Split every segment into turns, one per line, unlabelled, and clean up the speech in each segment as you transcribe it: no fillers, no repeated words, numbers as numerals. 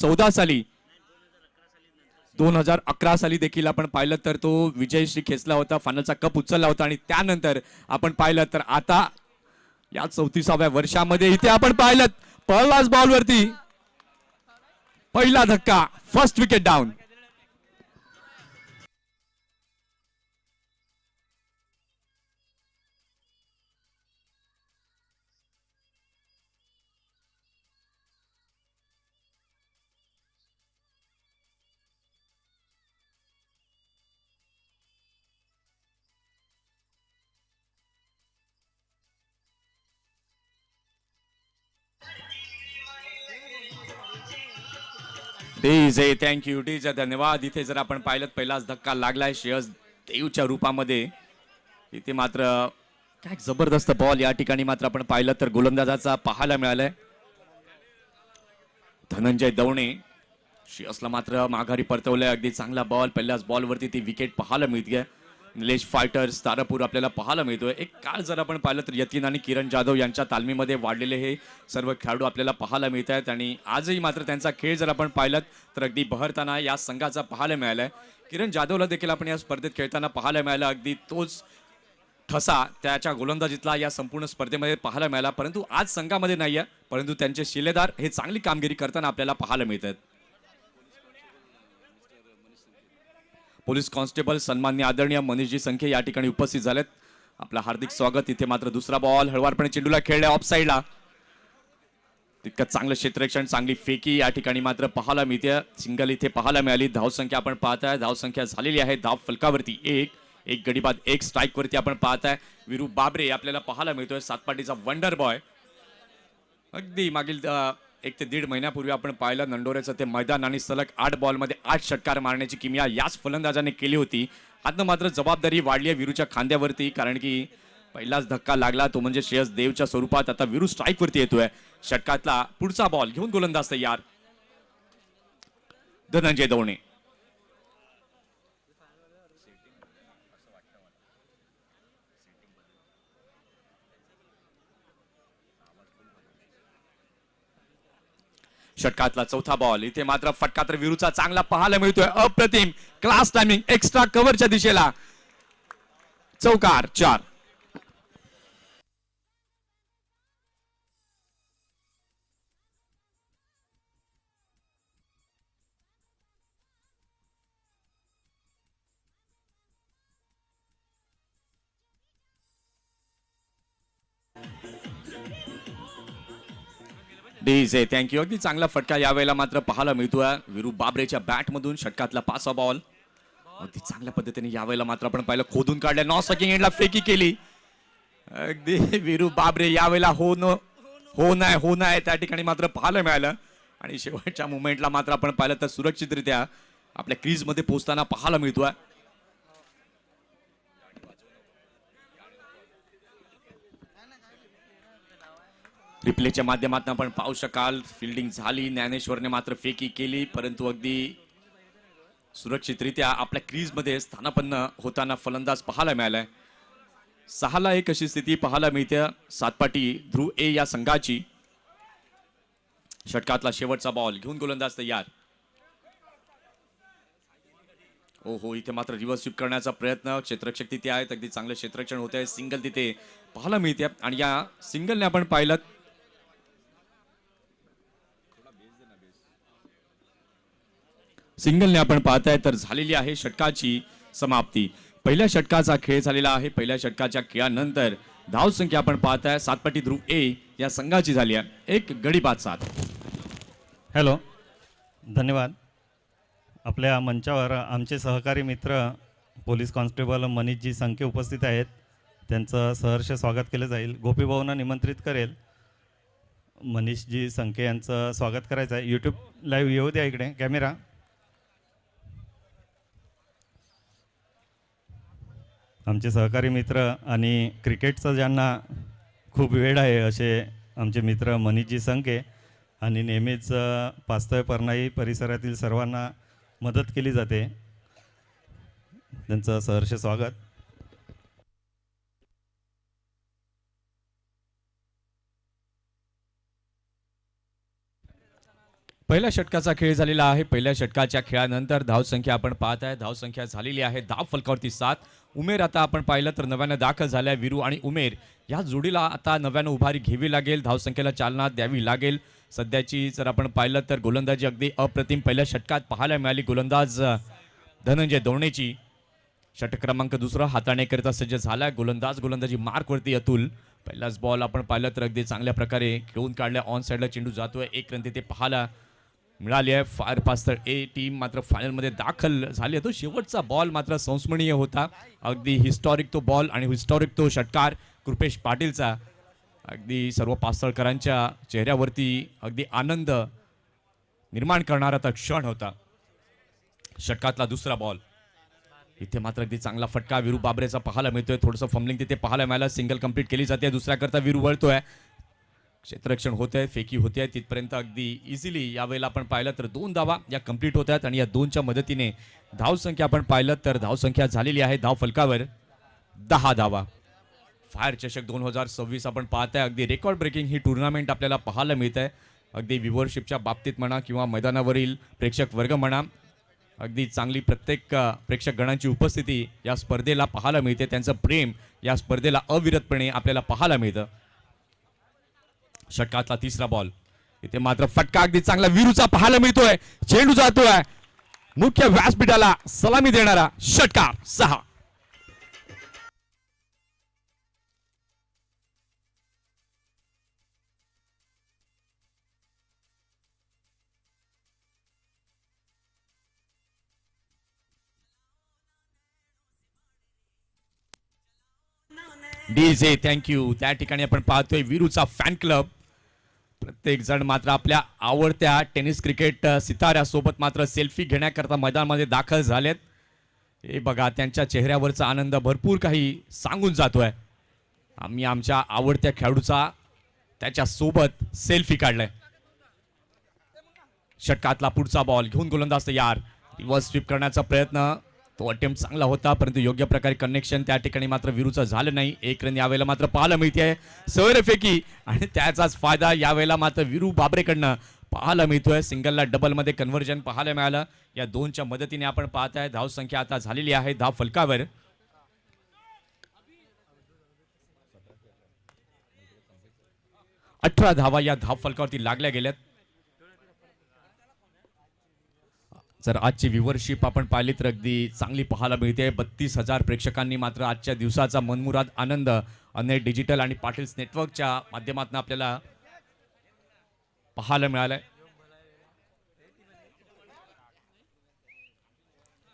14 साली 2011 साली देखील आपण पाहिलं तर तो विजयश्री खेचला होता, फायनलचा कप उचलला होता आणि त्यानंतर आपण पाहिलं तर आता या 34व्या वर्षामध्ये इथे आपण पाहिलं पहिलाच बॉलवरती पहिला धक्का, first wicket down. DJ thank you DJ धन्यवाद. इथे जर आपण पाहिलं पहिलाच धक्का लागलाय श्रेयस देवच्या रूपामध्ये. इथे मात्र काय जबरदस्त बॉल या ठिकाणी मात्र आपण पाहिलं तर गोलंदाजाचा पाहायला मिळालाय. धनंजय दवणे श्रेयसला मात्र माघारी परतवलंय. अगदी चांगला बॉल, पहिल्याच बॉलवरती ती विकेट पाहायला मिळते. निलेश फायटर्स तारापूर आपल्याला पाहायला मिळतोय. एक काळ जर आपण पाहिलं तर यतीन आणि किरण जाधव यांच्या तालमीमध्ये वाढलेले हे सर्व खेळाडू आपल्याला पाहायला मिळत आहेत आणि आजही मात्र त्यांचा खेळ जर आपण पाहिलं तर अगदी बहरताना या संघाचा पाहायला मिळालाय. किरण जाधवला देखील आपण या स्पर्धेत खेळताना पाहायला मिळाला. अगदी तोच ठसा त्याच्या गोलंदाजीतला या संपूर्ण स्पर्धेमध्ये पाहायला मिळाला, परंतु आज संघामध्ये नाहीये, परंतु त्यांचे शिलेदार हे चांगली कामगिरी करताना आपल्याला पाहायला मिळतात. पोलीस कॉन्स्टेबल सन्माननीय आदरणीय मनीषजी संखे या ठिकाणी उपस्थित झालेत. आपलं हार्दिक स्वागत. इथे मात्र दुसरा बॉल हळवारपणे चेंडूला खेळल्या ऑफ साईडला. तितकं चांगलं क्षेत्ररक्षण, चांगली फेकी या ठिकाणी मात्र पाहायला मिळते. सिंगल इथे पाहायला मिळाली. धावसंख्या आपण पाहताय, धावसंख्या झालेली आहे धाव फलकावरती एक गडी बाद एक स्ट्राईक वरती आपण पाहताय. विरू बाबरे आपल्याला पाहायला मिळतोय, सातपाटीचा वंडर बॉय. अगदी मागील 1 ते 1.5 महिन्यापूर्वी आपण पाहिलं नंडोरेचं ते मैदान आणि सलग 8 बॉलमध्ये 8 षटकार मारण्याची किमया याच फलंदाजाने केली होती. आता मात्र जबाबदारी वाढली आहे विरूच्या खांद्यावरती, कारण की पहिलाच धक्का लागला तो म्हणजे श्रेयस देवच्या स्वरूपात. आता विरू स्ट्राईक वरती येतोय. षटकातला पुढचा बॉल घेऊन गोलंदाज तयार धनंजय दवणे. षटकातला चौथा बॉल. इथे मात्र फटका तर विरूचा चांगला पाहायला मिळतोय. अप्रतिम क्लास टायमिंग, एक्स्ट्रा कव्हरच्या दिशेला चौकार 4. DJ thank you. अगदी चांगला फटका यावेळेला मात्र पाहायला मिळतोय विरू बाबरेच्या बॅट मधून. षटकातला 5वा बॉल अगदी चांगल्या पद्धतीने यावेळेला मात्र आपण पाहिलं खोदून काढल्या. नॉ सकिंग एंडला फेकी केली. अगदी विरू बाबरे यावेळेला हो नाही त्या ठिकाणी मात्र पाहायला मिळालं आणि शेवटच्या मुवमेंटला मात्र आपण पाहिलं तर सुरक्षितरित्या आपल्या क्रीज मध्ये पोहोचताना पाहायला मिळतोय. रिप्लेच्या माध्यमातून आपण पाहू शकाल फिल्डिंग झाली. ज्ञानेश्वरने मात्र फेकी केली, परंतु अगदी सुरक्षितरित्या आपल्या क्रीज मध्ये स्थानापन्न होताना फलंदाज पाहायला मिळालाय. 6-1 अशी स्थिती पाहायला मिळते सातपाटी ध्रुव ए या संघाची. षटकातला शेवटचा बॉल घेऊन गोलंदाज तयार. हो इथे मात्र रिव्हर्स स्वीप करण्याचा प्रयत्न. क्षेत्ररक्षक तिथे आहेत, अगदी चांगलं क्षेत्ररक्षण होत आहे. सिंगल तिथे पाहायला मिळते आणि या सिंगलने आपण पाहिलं सिंगलने आपण पाहताय तर झालेली आहे षटकाची समाप्ती. पहिल्या षटकाचा खेळ झालेला आहे. पहिल्या षटकाच्या खेळानंतर धावसंख्या आपण पाहताय सातपाटी ध्रुव ए या संघाची झाली आहे 1 गडी बाद 7.
हॅलो, धन्यवाद. आपल्या मंचावर आमचे सहकारी मित्र पोलीस कॉन्स्टेबल मनीषजी संखे उपस्थित आहेत. त्यांचं सहर्ष स्वागत केलं जाईल. गोपीभाऊंना निमंत्रित करेल मनीषजी संखे यांचं स्वागत करायचं आहे. यूट्यूब लाईव्ह येऊ द्या इकडे कॅमेरा. आमचे सहकारी मित्र आणि क्रिकेटचं ज्यांना खूप वेळ आहे असे आमचे मित्र मनीषजी संखे, आणि नेहमीच पास्तय परनाई परिसरातील सर्वांना मदत केली जाते. त्यांचं सहर्ष स्वागत.
पहिल्या षटकाचा खेळ झालेला आहे. पहिल्या षटकाच्या खेळानंतर धावसंख्या आपण पाहत आहे. धावसंख्या झालेली आहे धाव फलकावरती 7. उमेर आता आपण पाहिलं तर नव्यानं दाखल झाल्या. वीरू आणि उमेर या जोडीला आता नव्यानं उभारी घ्यावी लागेल. धावसंख्येला चालना द्यावी लागेल. सध्याची जर आपण पाहिलं तर गोलंदाजी अगदी अप्रतिम पहिल्या षटकात पाहायला मिळाली. गोलंदाज धनंजय दोणेची. षटक क्रमांक दुसरा हाताळण्याकरिता सज्ज झाला. गोलंदाजी मार्कवरती अतुल. पहिलाच बॉल आपण पाहिलं तर अगदी चांगल्या प्रकारे खेळून काढल्या. ऑन साईडला चेंडू जातोय. एक रन तिथे पाहायला मिळाली आहे. फायर पास तर ए टीम मात्र फायनलमध्ये दाखल झाली आहे. तो शेवटचा बॉल मात्र संस्मरणीय होता. अगदी हिस्टॉरिक तो बॉल आणि हिस्टॉरिक तो षटकार कृपेश पाटीलचा. अगदी सर्व पासळकरांच्या चेहऱ्यावरती अगदी आनंद निर्माण करणारा तो क्षण होता. षटकातला दुसरा बॉल इथे मात्र अगदी चांगला फटका वीरू बाबरेचा पाहायला मिळतोय. थोडंसं फंबलिंग तिथे पाहायला मिळालं. सिंगल कंप्लीट केली जाते. दुसऱ्याकरता वीरू वळतोय. क्षेत्ररक्षण होतंय. फेकी होते तिथपर्यंत अगदी इझिली यावेळेला आपण पाहिलं तर 2 धावा या कंप्लीट होत आहेत आणि या 2च्या मदतीने धावसंख्या आपण पाहिलं तर धावसंख्या झालेली आहे धाव फलकावर 10 धावा. फायर चषक 2026 आपण पाहताय. अगदी रेकॉर्ड ब्रेकिंग ही टुर्नामेंट आपल्याला पाहायला मिळत आहे. अगदी व्ह्यूअरशिपच्या बाबतीत म्हणा किंवा मैदानावरील प्रेक्षक वर्ग म्हणा, अगदी चांगली प्रत्येक प्रेक्षक गणांची उपस्थिती या स्पर्धेला पाहायला मिळते. त्यांचं प्रेम या स्पर्धेला अविरतपणे आपल्याला पाहायला मिळतं. षटकातला तिसरा बॉल इथे मात्र फटका अगदी चांगला वीरूचा पाहायला मिळतोय. चेंडू जातोय मुख्य व्यासपीठाला. सलामी देणारा षटकार 6. DJ thank you. त्या ठिकाणी आपण पाहतोय वीरूचा फॅन क्लब. प्रत्येक जण मात्र आपल्या आवडत्या टेनिस क्रिकेट सिताऱ्यासोबत मात्र सेल्फी घेण्याकरता मैदानामध्ये दाखल झालेत. हे बघा त्यांच्या चेहऱ्यावरचा आनंद भरपूर काही सांगून जातोय. आम्ही आमच्या आवडत्या खेळाडूचा त्याच्या सोबत सेल्फी काढलाय. षटकातला पुढचा बॉल घेऊन गोलंदाज तयार. रिव्हर्स स्वीप करण्याचा प्रयत्न. तो अटेम्प्ट चांगला होता परंतु योग्य प्रकारे कनेक्शन त्या ठिकाणी मात्र वीरूचं झालं नाही. एक रन यावेळेला मात्र पाहायला मिळते. सैरफेकी आणि त्याचाच फायदा यावेळेला मात्र वीरू बाबरेकडनं पाहायला मिळतोय. सिंगलला डबलमध्ये कन्व्हर्जन पाहायला मिळालं. या 2च्या मदतीने आपण पाहताय धावसंख्या आता झालेली आहे धाव फलकावर 18 धावा या धाव फलकावरती लागल्या गेल्यात. जर आजची व्ह्यूअरशिप आपण पाहिली तर अगदी चांगली पाहायला मिळते. 32,000 प्रेक्षकांनी मात्र आजच्या दिवसाचा मनमुराद आनंद अनेक डिजिटल आणि पाटील्स नेटवर्कच्या माध्यमातून आपल्याला पाहायला मिळालाय.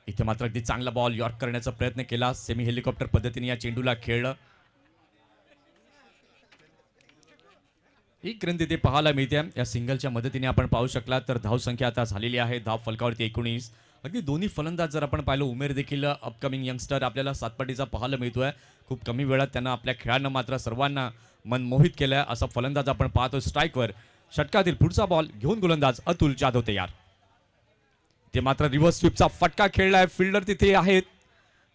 इथे मात्र अगदी चांगला बॉल यॉर्क करण्याचा प्रयत्न केला. सेमी हेलिकॉप्टर पद्धतीने या चेंडूला खेळलं. एक रन तिथे पाहायला मिळते. या सिंगलच्या मदतीने आपण पाहू शकला तर धावसंख्या आता झालेली आहे धाव फलकावरती 19. अगदी दोन्ही फलंदाज जर आपण पाहिलं उमेर देखील अपकमिंग यंगस्टर आपल्याला सातपाटीचा पाहायला मिळतोय. खूप कमी वेळात त्यांना आपल्या खेळानं मात्र सर्वांना मनमोहित केलंय. असा फलंदाज आपण पाहतो स्ट्राईकवर. षटकातील पुढचा बॉल घेऊन गोलंदाज अतुल जाधव तयार. ते मात्र रिव्हर्स स्वीपचा फटका खेळलाय. फिल्डर तिथे आहेत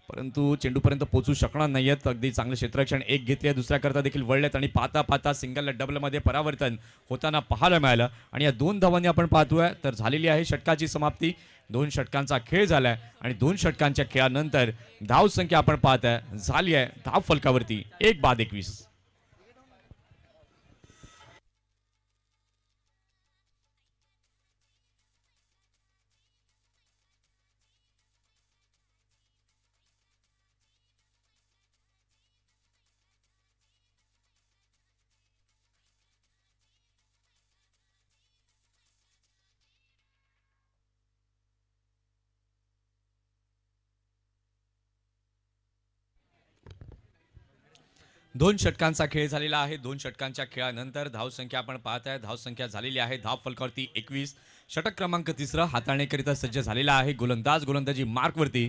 परंतु चेंडूपर्यंत पोहोचू शकणार नाहीयेत. अगदी चांगलं क्षेत्ररक्षण एक घेतले. दुसऱ्याकरता देखील वळलेत आणि पाहता पाहता सिंगल डबलमध्ये परावर्तन होताना पाहायला मिळालं. आणि या 2 धावांनी आपण पाहतोय तर झालेली आहे षटकाची समाप्ती. 2 षटकांचा खेळ झालाय आणि 2 षटकांच्या खेळानंतर धावसंख्या आपण पाहताय झाली आहे धाव फलकावरती 1 बाद 21. दोन षटकांचा खेळ झालेला आहे. 2 षटकांच्या खेळानंतर धावसंख्या आपण पाहताय धावसंख्या झालेली आहे धाव फलकावरती 21. षटक क्रमांक 3 हाताळण्याकरिता सज्ज झालेला आहे. गोलंदाजी मार्कवरती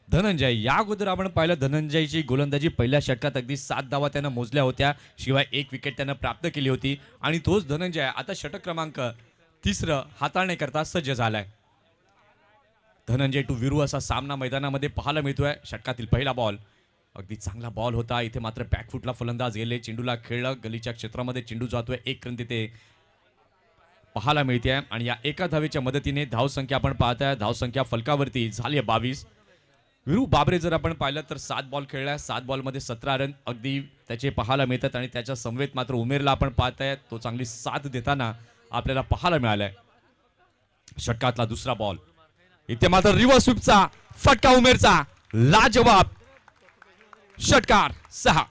धनंजय. या अगोदर आपण पाहिलं धनंजयची गोलंदाजी पहिल्या षटकात अगदी 7 धावा त्यानं मोजल्या होत्या. शिवाय 1 विकेट त्यानं प्राप्त केली होती आणि तोच धनंजय आता षटक क्रमांक 3 हाताळण्याकरता सज्ज झालाय. धनंजय टू वीरू असा सामना मैदानामध्ये पाहायला मिळतोय. षटकातील पहिला बॉल अगदी चांगला बॉल होता. इथे मात्र बॅकफुटला फलंदाज गेले. चेंडूला खेळलं. गलीच्या क्षेत्रामध्ये चेंडू जातोय. 1 रन तिथे पाहायला मिळते आणि या एका धावेच्या मदतीने धावसंख्या आपण पाहताय, धावसंख्या फलकावरती झाली आहे 22. विरू बाबरे जर आपण पाहिलं तर 7 बॉल खेळलाय, 7 बॉलमध्ये 17 रन अगदी त्याचे पाहायला मिळतात आणि त्याच्या समवेत मात्र उमेरला आपण पाहताय, तो चांगली साथ देताना आपल्याला पाहायला मिळालाय. षटकातला दुसरा बॉल, इथे मात्र रिव्हर्स स्वीपचा फटका उमेरचा, लाजवाब. षटकार 6.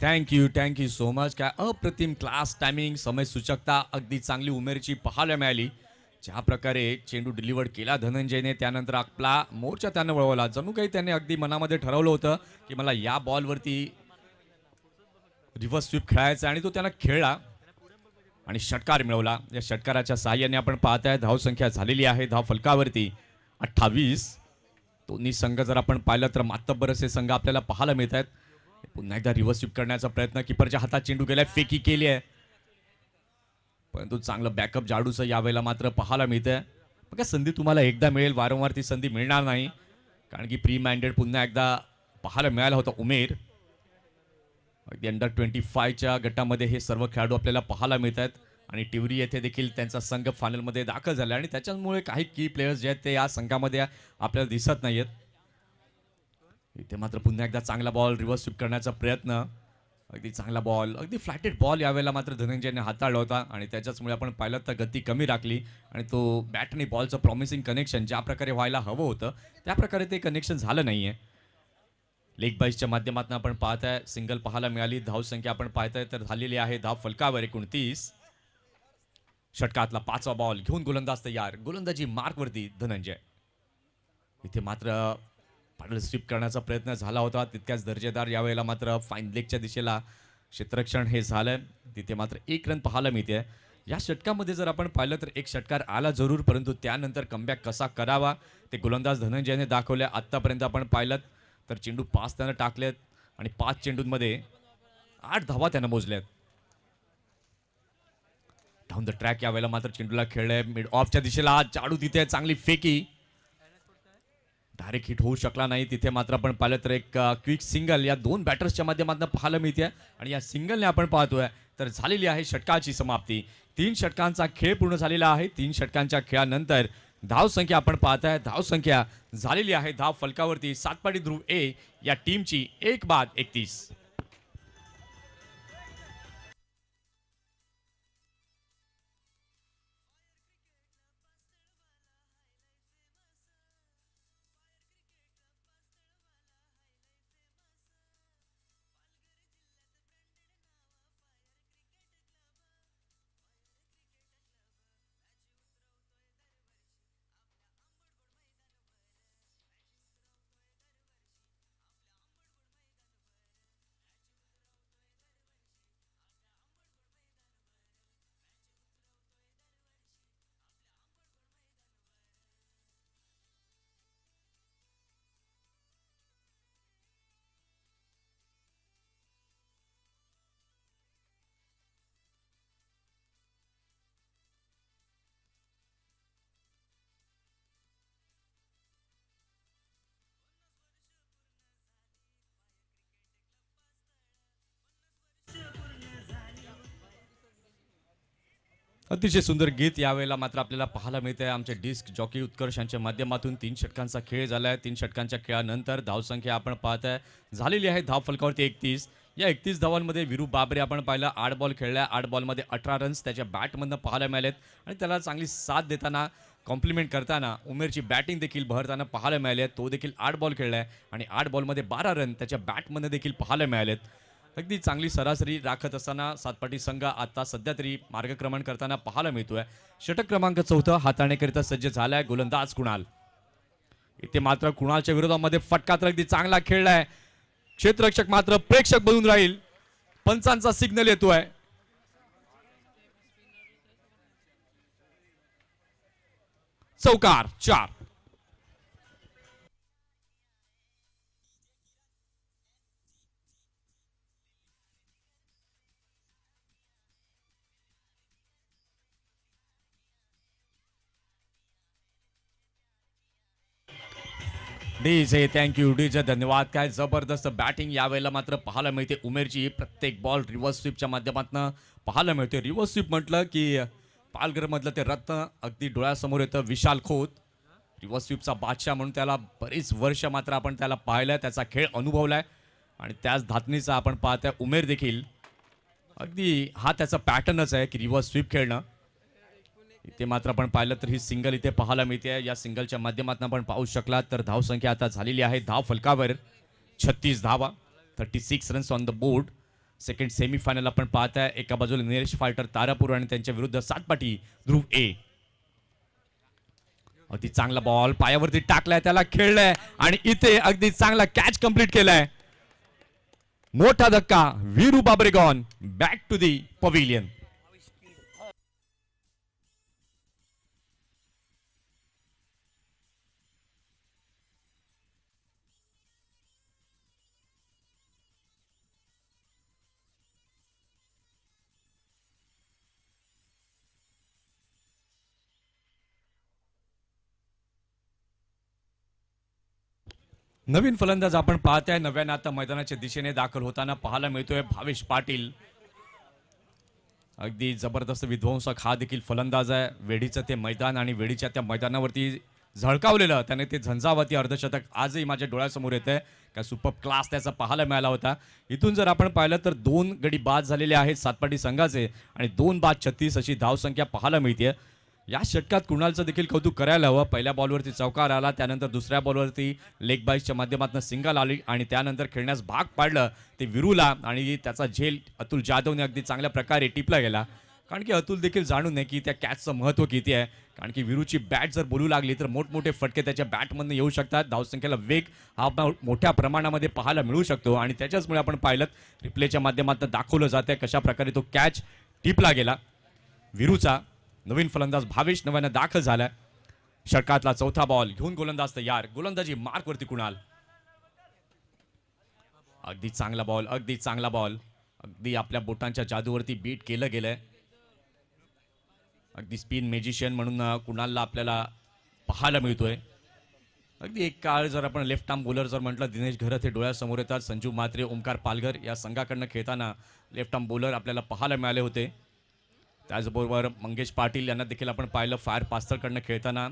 Thank you so much. काय अप्रतिम क्लास टायमिंग, समय सूचकता अगदी चांगली उमेरची पाहायला मिळाली. ज्या प्रकारे चेंडू डिलिव्हर केला धनंजयने, त्यानंतर आपला मोर्चा त्यानं वळवला. जणू काही त्याने अगदी मनामध्ये ठरवलं होतं की मला या बॉलवरती रिव्हर्स स्वीप खेळायचा आणि तो त्याला खेळला आणि षटकार मिळवला. या षटकाराच्या साहाय्याने आपण पाहताय धावसंख्या झालेली आहे धाव फलकावरती 28. दोन्ही संघ जर आपण पाहिलं तर मातब्बर असे संघ आपल्याला पाहायला मिळत आहेत. पुन्हा एकदा रिव्हर्स स्वीप करण्याचा प्रयत्न, किपरच्या हातात चेंडू गेलाय, फेकी केली आहे, परंतु चांगलं बॅकअप जाडूचं यावेळेला मात्र पाहायला मिळतंय. बघा संधी तुम्हाला एकदा मिळेल, वारंवार ती संधी मिळणार नाही, कारण की प्री माइंडेड पुन्हा एकदा पाहायला मिळाला होता उमेर. अगदी अंडर 25च्या गटामध्ये हे सर्व खेळाडू आपल्याला पाहायला मिळत आहेत आणि टिवरी येथे देखील त्यांचा संघ फायनलमध्ये दाखल झाला आणि त्याच्यामुळे काही की प्लेयर्स जे आहेत ते या संघामध्ये आपल्याला दिसत नाहीयेत. इथे मात्र पुन्हा एकदा चांगला बॉल, रिव्हर्स स्वीप करण्याचा प्रयत्न, अगदी चांगला बॉल, अगदी फ्लॅटेड बॉल यावेळेला मात्र धनंजयने हाताळला होता आणि त्याच्याचमुळे आपण पाहिलं तर गती कमी राखली आणि तो बॅट आणि बॉलचं प्रॉमिसिंग कनेक्शन ज्या प्रकारे व्हायला हवं होतं त्या प्रकारे ते कनेक्शन झालं नाहीये. लेग बाईसच्या माध्यमातून आपण पाहताय सिंगल पाहायला मिळाली. धावसंख्या आपण पाहताय तर झालेली आहे धाव फलकावर 29. षटकातला 5वा बॉल घेऊन गोलंदाज तयार, गोलंदाजी मार्कवरती धनंजय. इथे मात्र पॅडल स्वीप करण्याचा प्रयत्न झाला होता, तितक्याच दर्जेदार यावेळेला मात्र फाईन लेगच्या दिशेला क्षेत्ररक्षण हे झालंय. तिथे मात्र 1 रन पाहायला मिळते. या षटकामध्ये जर आपण पाहिलं तर एक षटकार आला जरूर, परंतु त्यानंतर कमबॅक कसा करावा ते गोलंदाज धनंजयने दाखवले. आत्तापर्यंत आपण पाहिलं तर चेंडू 5 त्यानं टाकलेत आणि 5 चेंडूंमध्ये 8 धावा त्यानं मोजल्यात. डाऊन द ट्रॅक यावेळेला मात्र चेंडूला खेळलंय मिड ऑफच्या दिशेला, जाडू तिथे चांगली फेकी, डायरेक्ट हिट होऊ शकला नाही. तिथे मात्र आपण पाहिलं तर एक क्विक सिंगल या 2 बॅटर्सच्या माध्यमातून पाहायला मिळते आणि या सिंगलने आपण पाहतोय तर झालेली आहे षटकाची समाप्ती. 3 षटकांचा खेळ पूर्ण झालेला आहे. 3 षटकांच्या खेळानंतर धावसंख्या आपण पाहताय, धावसंख्या झालेली आहे धाव फलकावरती सातपाडी ध्रुव ए या टीमची 1/31. अतिशय सुंदर गीत यावेळेला मात्र आपल्याला पाहायला मिळते. आमचे डिस्क जॉकी उत्कर्ष यांच्या माध्यमातून 3 षटकांचा खेळ झालाय. 3 षटकांच्या खेळानंतर धावसंख्या आपण पाहताय झालेली आहे धाव फलकावरती 31. या 31 धावांमध्ये विरू बाबरे आपण पाहिलं 8 बॉल खेळल्या, 8 बॉलमध्ये 18 रन्स त्याच्या बॅटमधनं पाहायला मिळालेत आणि त्याला चांगली साथ देताना कॉम्प्लिमेंट करताना उमेरची बॅटिंग देखील बहरताना पाहायला मिळाली. तो देखील 8 बॉल खेळलाय आणि 8 बॉलमध्ये 12 रन त्याच्या बॅटमधनं देखील पाहायला मिळालेत. अगदी चांगली सरासरी राखत असताना सातपाटी संघ आता सध्या तरी मार्गक्रमण करताना पाहायला मिळतोय. षटक क्रमांक 4 हाताळण्याकरिता सज्ज झालाय गोलंदाज कुणाल. इथे मात्र कुणालच्या विरोधामध्ये फटका तर अगदी चांगला खेळलाय. क्षेत्ररक्षक मात्र प्रेक्षक बनून राहील. पंचांचा सिग्नल येतोय. चौकार 4. डीजे थँक्यू डीजे धन्यवाद. काय जबरदस्त बॅटिंग यावेळेला मात्र पाहायला मिळते उमेरची. प्रत्येक बॉल रिव्हर्स स्वीपच्या माध्यमातून पाहायला मिळते. रिव्हर्स स्वीप म्हटलं की पालघरमधलं ते रत्न अगदी डोळ्यासमोर येतं विशाल खोत. रिव्हर्स स्वीपचा बादशाह म्हणून त्याला बरीच वर्ष मात्र आपण त्याला पाहिलंय, त्याचा खेळ अनुभवलाय आणि त्याच धातणीचा आपण पाहतोय उमेर देखील. अगदी हा त्याचा पॅटर्नच आहे की रिव्हर्स स्वीप खेळणं. इथे मात्र आपण पाहिलं तर ही सिंगल इथे पाहायला मिळते. या सिंगलच्या माध्यमातून आपण पाहू शकला तर धावसंख्या आता झालेली आहे धाव फलकावर 36 धावा, 36 runs on the board. Second semifinal आपण पाहताय. एका बाजूला निलेश फायटर तारापूर आणि त्यांच्या विरुद्ध सातपाटी ध्रुव ए. अगदी चांगला बॉल पायावरती टाकलाय, त्याला खेळलाय आणि इथे अगदी चांगला कॅच कंप्लीट केलाय. मोठा धक्का. वीरू बाबरेगॉन बॅक टू दी पवेलियन. नवीन फलंदाज आपण पाहताय. नव्याने आता मैदानाच्या दिशेने दाखल होताना पाहायला मिळतोय भावेश पाटील. अगदी जबरदस्त विध्वंसक हा देखील फलंदाज आहे. वेडीचं ते मैदान आणि वेडीच्या त्या मैदानावरती झळकावलेलं त्याने ते झंझावती अर्धशतक आजही माझ्या डोळ्यासमोर येतंय. काय सुपर क्लास त्याचा पाहायला मिळाला होता. इथून जर आपण पाहिलं तर 2 गडी बाद झालेले आहेत सातपाटी संघाचे आणि 2 बाद 36 अशी धावसंख्या पाहायला मिळते. या षटकात कुणालचं देखील कौतुक करायला हवं. पहिल्या बॉलवरती चौकार आला, त्यानंतर दुसऱ्या बॉलवरती लेग बाईसच्या माध्यमातून सिंगल आली आणि त्यानंतर खेळण्यास भाग पाडलं ते विरूला आणि त्याचा झेल अतुल जाधवने अगदी चांगल्या प्रकारे टिपला गेला. कारण की अतुल देखील जाणून नये की त्या कॅचचं महत्त्व किती आहे. कारण की विरूची बॅट जर बोलू लागली तर मोठमोठे फटके त्याच्या बॅटमधून येऊ शकतात. धावसंख्येला वेग हा मोठ्या प्रमाणामध्ये पाहायला मिळू शकतो आणि त्याच्याचमुळे आपण पाहिलं रिप्लेच्या माध्यमातून दाखवलं जातं कशा प्रकारे तो कॅच टिपला गेला. विरूचा नवीन फलंदाज भावेश नव्यानं दाखल झालाय. षटकातला चौथा बॉल घेऊन गोलंदाज तयार. गोलंदाजी मार्कवरती कुणाल. अगदी चांगला बॉल, अगदी चांगला बॉल. अगदी आपल्या बोटांच्या जादूवरती बीट केलं गेलंय. अगदी स्पिन मॅजिशियन म्हणून कुणालला आपल्याला पाहायला मिळतोय. अगदी एक काळ जर आपण लेफ्ट आर्म बॉलर जर म्हटलं दिनेश घरत हे डोळ्यासमोर येतात. संजू म्हात्रे, ओमकार पालघर या संघाकडनं खेळताना लेफ्ट आर्म बॉलर आपल्याला पाहायला मिळाले होते. त्याचबरोबर मंगेश पाटील यांना देखील आपण पाहिलं फायर पास्थळकडनं खेळताना.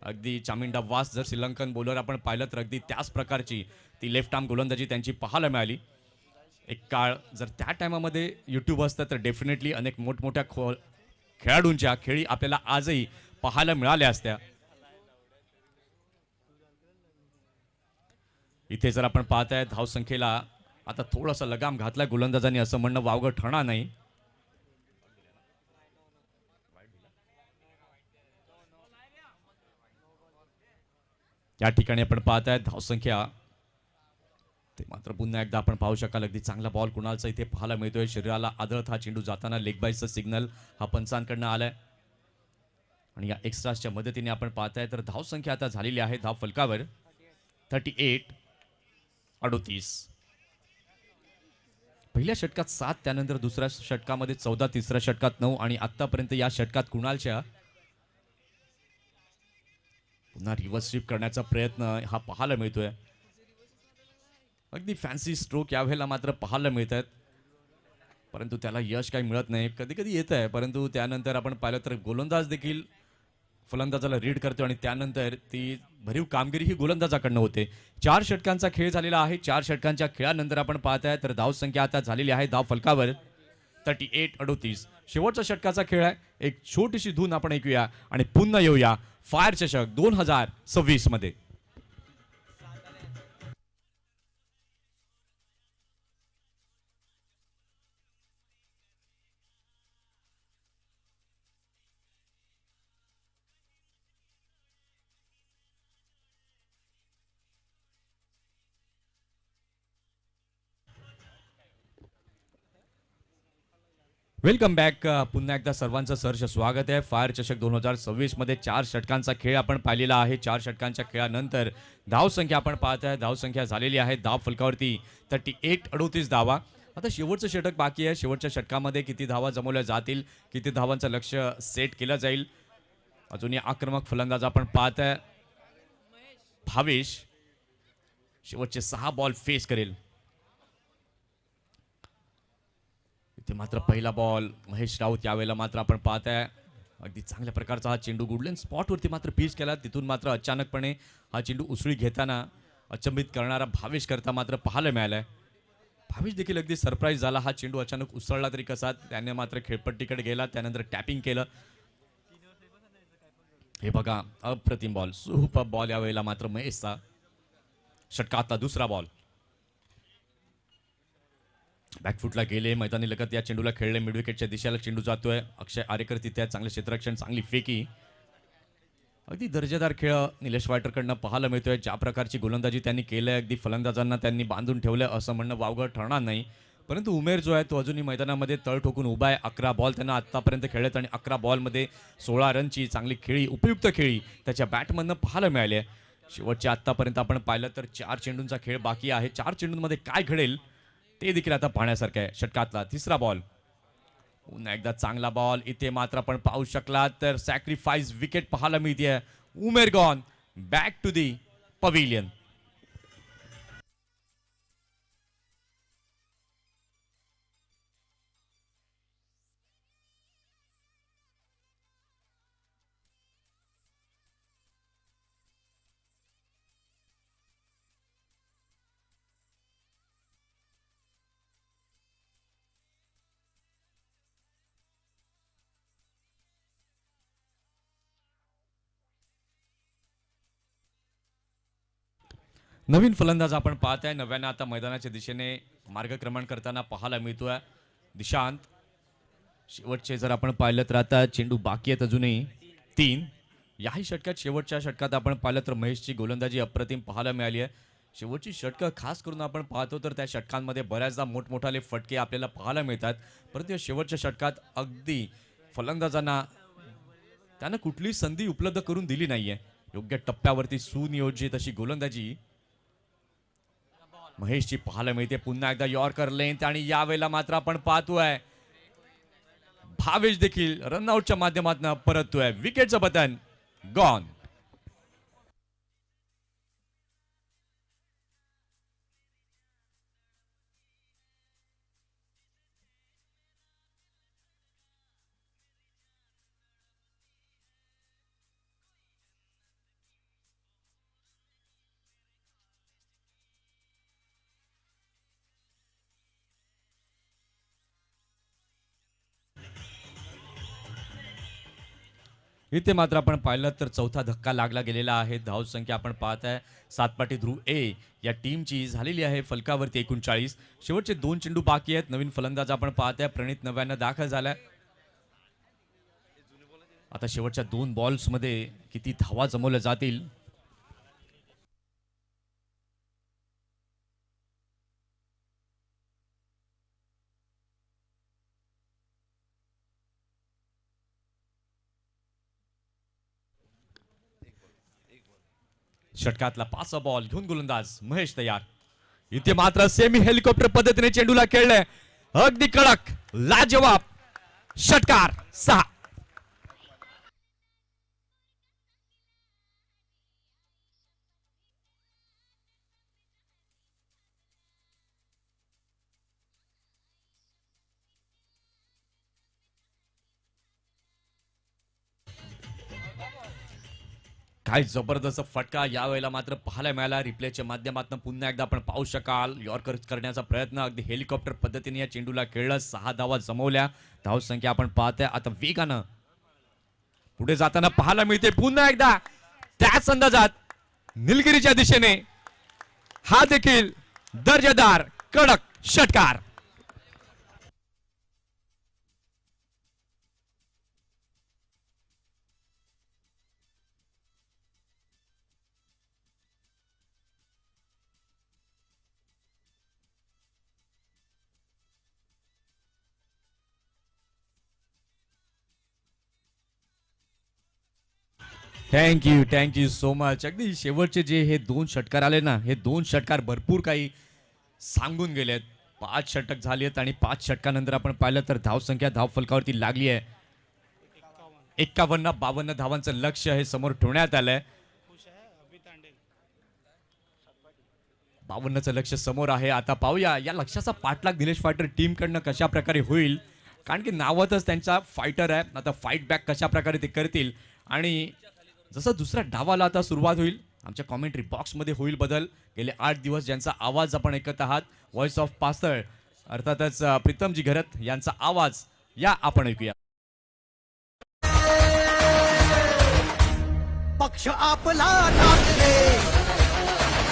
अगदी चामिंडा वास जर श्रीलंकन बॉलर आपण पाहिलं तर अगदी त्याच प्रकारची ती लेफ्ट आर्म गोलंदाजी त्यांची पाहायला मिळाली. एक काळ जर त्या टायमामध्ये यूट्यूब असतं तर डेफिनेटली अनेक मोठमोठ्या खेळाडूंच्या खेळी आपल्याला आजही पाहायला मिळाल्या असत्या. इथे जर आपण पाहताय धावसंख्येला आता थोडासा लगाम घातलाय गोलंदाजांनी असं म्हणणं वावगं ठरणार नाही. या ठिकाणी आपण पाहताय धावसंख्या ते मात्र पुन्हा एकदा आपण पाहू शकाल. अगदी चांगला बॉल कुणालचा इथे पाहायला मिळतोय. शरीराला आदळत हा चेंडू जाताना लेग बाईसचा सिग्नल हा पंचांकडनं आलाय आणि या एक्स्ट्राच्या मदतीने आपण पाहताय तर धावसंख्या आता झालेली आहे धाव फलकावर 38-38. पहिल्या षटकात 7, त्यानंतर दुसऱ्या षटकामध्ये 14, तिसऱ्या षटकात 9 आणि आतापर्यंत या षटकात कुणालच्या पुन्हा रिव्हर्स स्वीप करण्याचा प्रयत्न हा पाहायला मिळतोय. अगदी फॅन्सी स्ट्रोक यावेळेला मात्र पाहायला मिळत आहेत परंतु त्याला यश काही मिळत नाही. कधी कधी येत आहे परंतु त्यानंतर आपण पाहिलं तर गोलंदाज देखील फलंदाजाला रीड करतो आणि त्यानंतर ती भरीव कामगिरी ही गोलंदाजाकडनं होते. 4 षटकांचा खेळ झालेला आहे. 4 षटकांच्या खेळानंतर आपण पाहताय तर धावसंख्या आता झालेली आहे धाव फलकावर 38-38. शेवटचा षटकाचा खेळ आहे. एक छोटीशी धून आपण ऐकूया आणि पुन्हा येऊया फायर चषक 2026 मध्ये. Welcome back. पुन्हा एकदा सर्वांचं सहर्ष स्वागत आहे. फायर चषक 2026 मध्ये 4 षटकांचा खेळ आपण पाहिलेला आहे. 4 षटकांच्या खेळानंतर धावसंख्या आपण पाहताय. धावसंख्या झालेली आहे धाव फलकावरती 38-38 धावा. आता शेवटचं षटक बाकी आहे. शेवटच्या षटकामध्ये किती धावा जमवल्या जातील, किती धावांचं लक्ष सेट केलं जाईल. अजूनही आक्रमक फलंदाज आपण पाहताय भावेश. शेवटचे 6 बॉल फेस करेल. इथे मात्र पहिला बॉल महेश राऊत. यावेळेला मात्र आपण पाहताय अगदी चांगल्या प्रकारचा हा चेंडू गुडलेन स्पॉटवरती मात्र पिच केला. तिथून मात्र अचानकपणे हा चेंडू उसळी घेताना अचंबित करणारा भावेश करता मात्र पाहायला मिळालाय. भावेश देखील अगदी सरप्राईज झाला. हा चेंडू अचानक उसळला तरी कसा. त्याने मात्र खेळपट्टीकडे गेला, त्यानंतर टॅपिंग केलं. हे बघा अप्रतिम बॉल, सुपर बॉल. यावेळेला मात्र महेशचा षटकातला दुसरा बॉल. बॅकफुटला गेले, मैदानी लगत या चेंडूला खेळले. मिड विकेटच्या दिशेला चेंडू जातोय. अक्षय आरेकर तिथे आहे. चांगले क्षेत्ररक्षण, चांगली फेकी. अगदी दर्जेदार खेळ निलेश वायटरकडनं पाहायला मिळतोय. ज्या प्रकारची गोलंदाजी त्यांनी केलंय, अगदी फलंदाजांना त्यांनी बांधून ठेवलंय असं म्हणणं वावगं ठरणार नाही. परंतु उमेर जो आहे तो अजूनही मैदानामध्ये तळ ठोकून उभा आहे. 11 बॉल त्यांना आतापर्यंत खेळलेत आणि 11 बॉलमध्ये 16 रनची चांगली खेळी, उपयुक्त खेळी त्याच्या बॅटमधनं पाहायला मिळाली आहे. शेवटच्या आतापर्यंत आपण पाहिलं तर 4 चेंडूंचा खेळ बाकी आहे. 4 चेंडूंमध्ये काय घडेल ते देखील आता पाहण्यासारखं आहे. षटकातला तिसरा बॉल, पुन्हा एकदा चांगला बॉल. इथे मात्र आपण पाहू शकला तर सॅक्रिफाईस विकेट पाहायला मिळते. Umer gone back to the pavilion. नवीन फलंदाज आपण पाहताय. नव्यानं आता मैदानाच्या दिशेने मार्गक्रमण करताना पाहायला मिळतोय दिशांत. शेवटचे जर आपण पाहिलं तर आता चेंडू बाकी आहेत अजूनही 3. याही षटकात शेवटच्या षटकात आपण पाहिलं तर महेशची गोलंदाजी अप्रतिम पाहायला मिळाली आहे. शेवटची षटकं खास करून आपण पाहतो तर त्या षटकांमध्ये बऱ्याचदा मोठमोठाले फटके आपल्याला पाहायला मिळतात. परंतु या शेवटच्या षटकात अगदी फलंदाजांना त्यांना कुठलीही संधी उपलब्ध करून दिली नाहीये. योग्य टप्प्यावरती सुनियोजित अशी गोलंदाजी महेशची पाहायला मिळते. पुन्हा एकदा यॉर्कर लेंथ आणि यावेळेला मात्र आपण पाहतोय भावेश देखील रनआउटच्या माध्यमातून परततोय. विकेटचं बटन गॉन. इथे मात्र आपण पाहिलं तर चौथा धक्का लागला गेलेला आहे. धाव संख्या आपण पाहताय सातपाटी ध्रुव ए या टीमची झालेली आहे फलकावरती 39. शेवटचे 2 चेंडू बाकी आहेत. नवीन फलंदाज आपण पाहताय प्रणित नव्यानं दाखल झालाय. आता शेवटच्या 2 बॉल्स मध्ये किती धावा जमवल्या जातील. षटकातला 5 बॉल घेऊन गोलंदाज महेश तयार. इथे मात्र सेमी हेलिकॉप्टर पद्धतीने चेंडूला खेळले. अगदी कडक लाजवाब षटकार 6. काय जबरदस्त फटका यावेळेला मात्र पाहायला मिळाला. रिप्लेच्या माध्यमातून पुन्हा एकदा आपण पाहू शकाल. यॉर्कर करण्याचा प्रयत्न अगदी हेलिकॉप्टर पद्धतीने या चेंडूला खेळलं. 6 धावा जमवल्या. धाव संख्या आपण पाहताय आता वेगानं पुढे जाताना पाहायला मिळते. पुन्हा एकदा त्याच अंदाजात निलगिरीच्या दिशेने हा देखील दर्जेदार कडक षटकार. Thank you so much. अगदी शेवटचे जे हे 2 षटकार आले ना, हे 2 षटकार भरपूर काही सांगून गेलेत. 5 षटक झाली आहेत आणि 5 षटकानंतर आपण पाहिलं तर धावसंख्या धाव फलकावरती लागली आहे. 51-52 धावांचं लक्ष हे समोर ठेवण्यात आलंय. 52चं लक्ष समोर आहे. आता पाहूया या लक्ष्याचा पाठलाग निलेश फायटर टीमकडनं कशा प्रकारे होईल, कारण की नावातच त्यांचा फायटर आहे. आता फाईट बॅक कशा प्रकारे ते करतील आणि जसं दुसऱ्या डावाला आता सुरुवात होईल, आमच्या कॉमेंट्री बॉक्समध्ये होईल बदल. गेले 8 दिवस ज्यांचा आवाज आपण ऐकत आहात, व्हॉइस ऑफ पास्तळ अर्थातच प्रीतमजी घरत यांचा आवाज या आपण ऐकूया.
पक्ष आपला ठाकरे,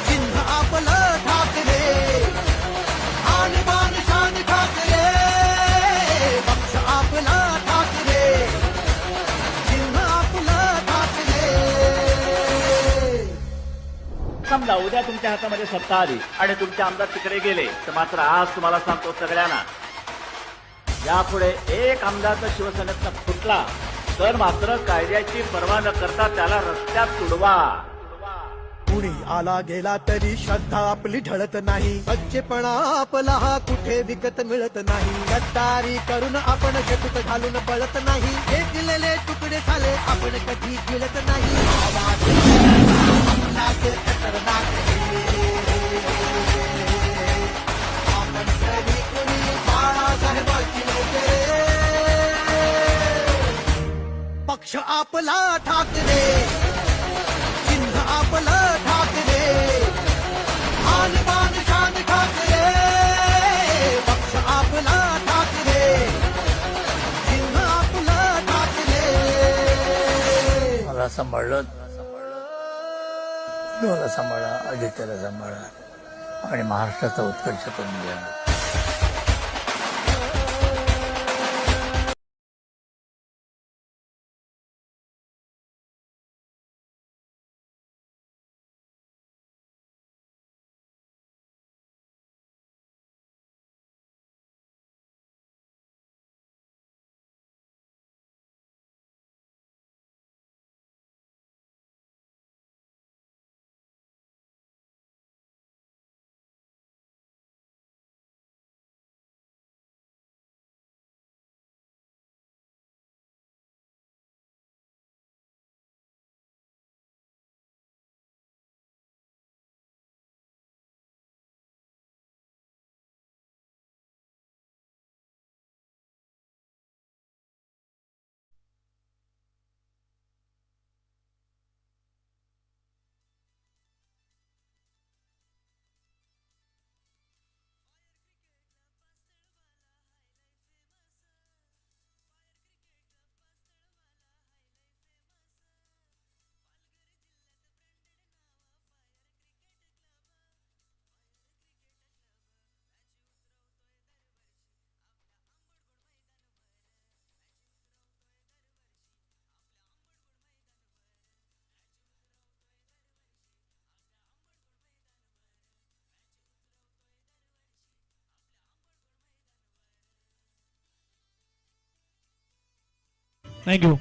चिन्ह आपलं ठाकरे, आणबाण शान ठाकरे. पक्ष आपला ठाकरे, चिन्ह आपलं ठाकरे.
समजा उद्या तुमच्या हातामध्ये सत्ता आली आणि तुमचे आमदार तिकडे गेले, तर मात्र आज तुम्हाला सांगतो सगळ्यांना, यापुढे एक आमदार जर शिवसेनेतनं फुटला तर मात्र कायद्याची पर्वा न करता त्याला रस्त्यात तुडवा.
कुणी आला गेला तरी श्रद्धा आपली ढळत नाही. सच्चेपणा आपला हा कुठे विकत मिळत नाही. गद्दारी करून आपण शेपूट घालून पळत नाही. फेकलेले तुकडे झाले आपण कधी गिळत नाही. आवाज आपलाच खतरनाक आहे. आपण तरी कुणी बाळासाहेबांची नोकरे. पक्ष आपला ठाकरे, चिन्ह आपलं ठाकरे, आणबाण शान ठाकरे. पक्ष आपला ठाकरे, चिन्ह आपलं ठाकरे.
मला सांभाळलं, मला सांभाळा, आदित्याला सांभाळा आणि महाराष्ट्राचा उत्कर्ष करून द्या.
थँक्यू.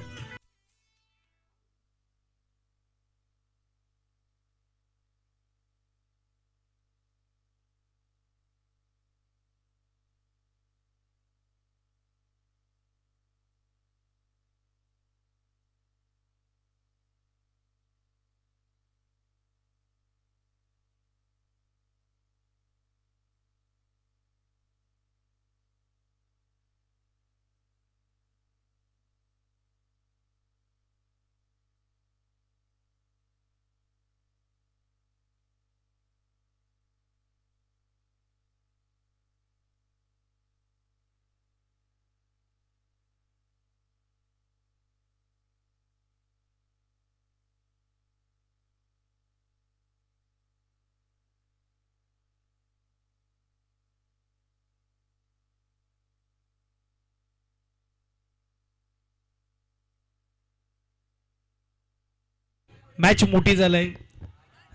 मॅच मोठी झालंय.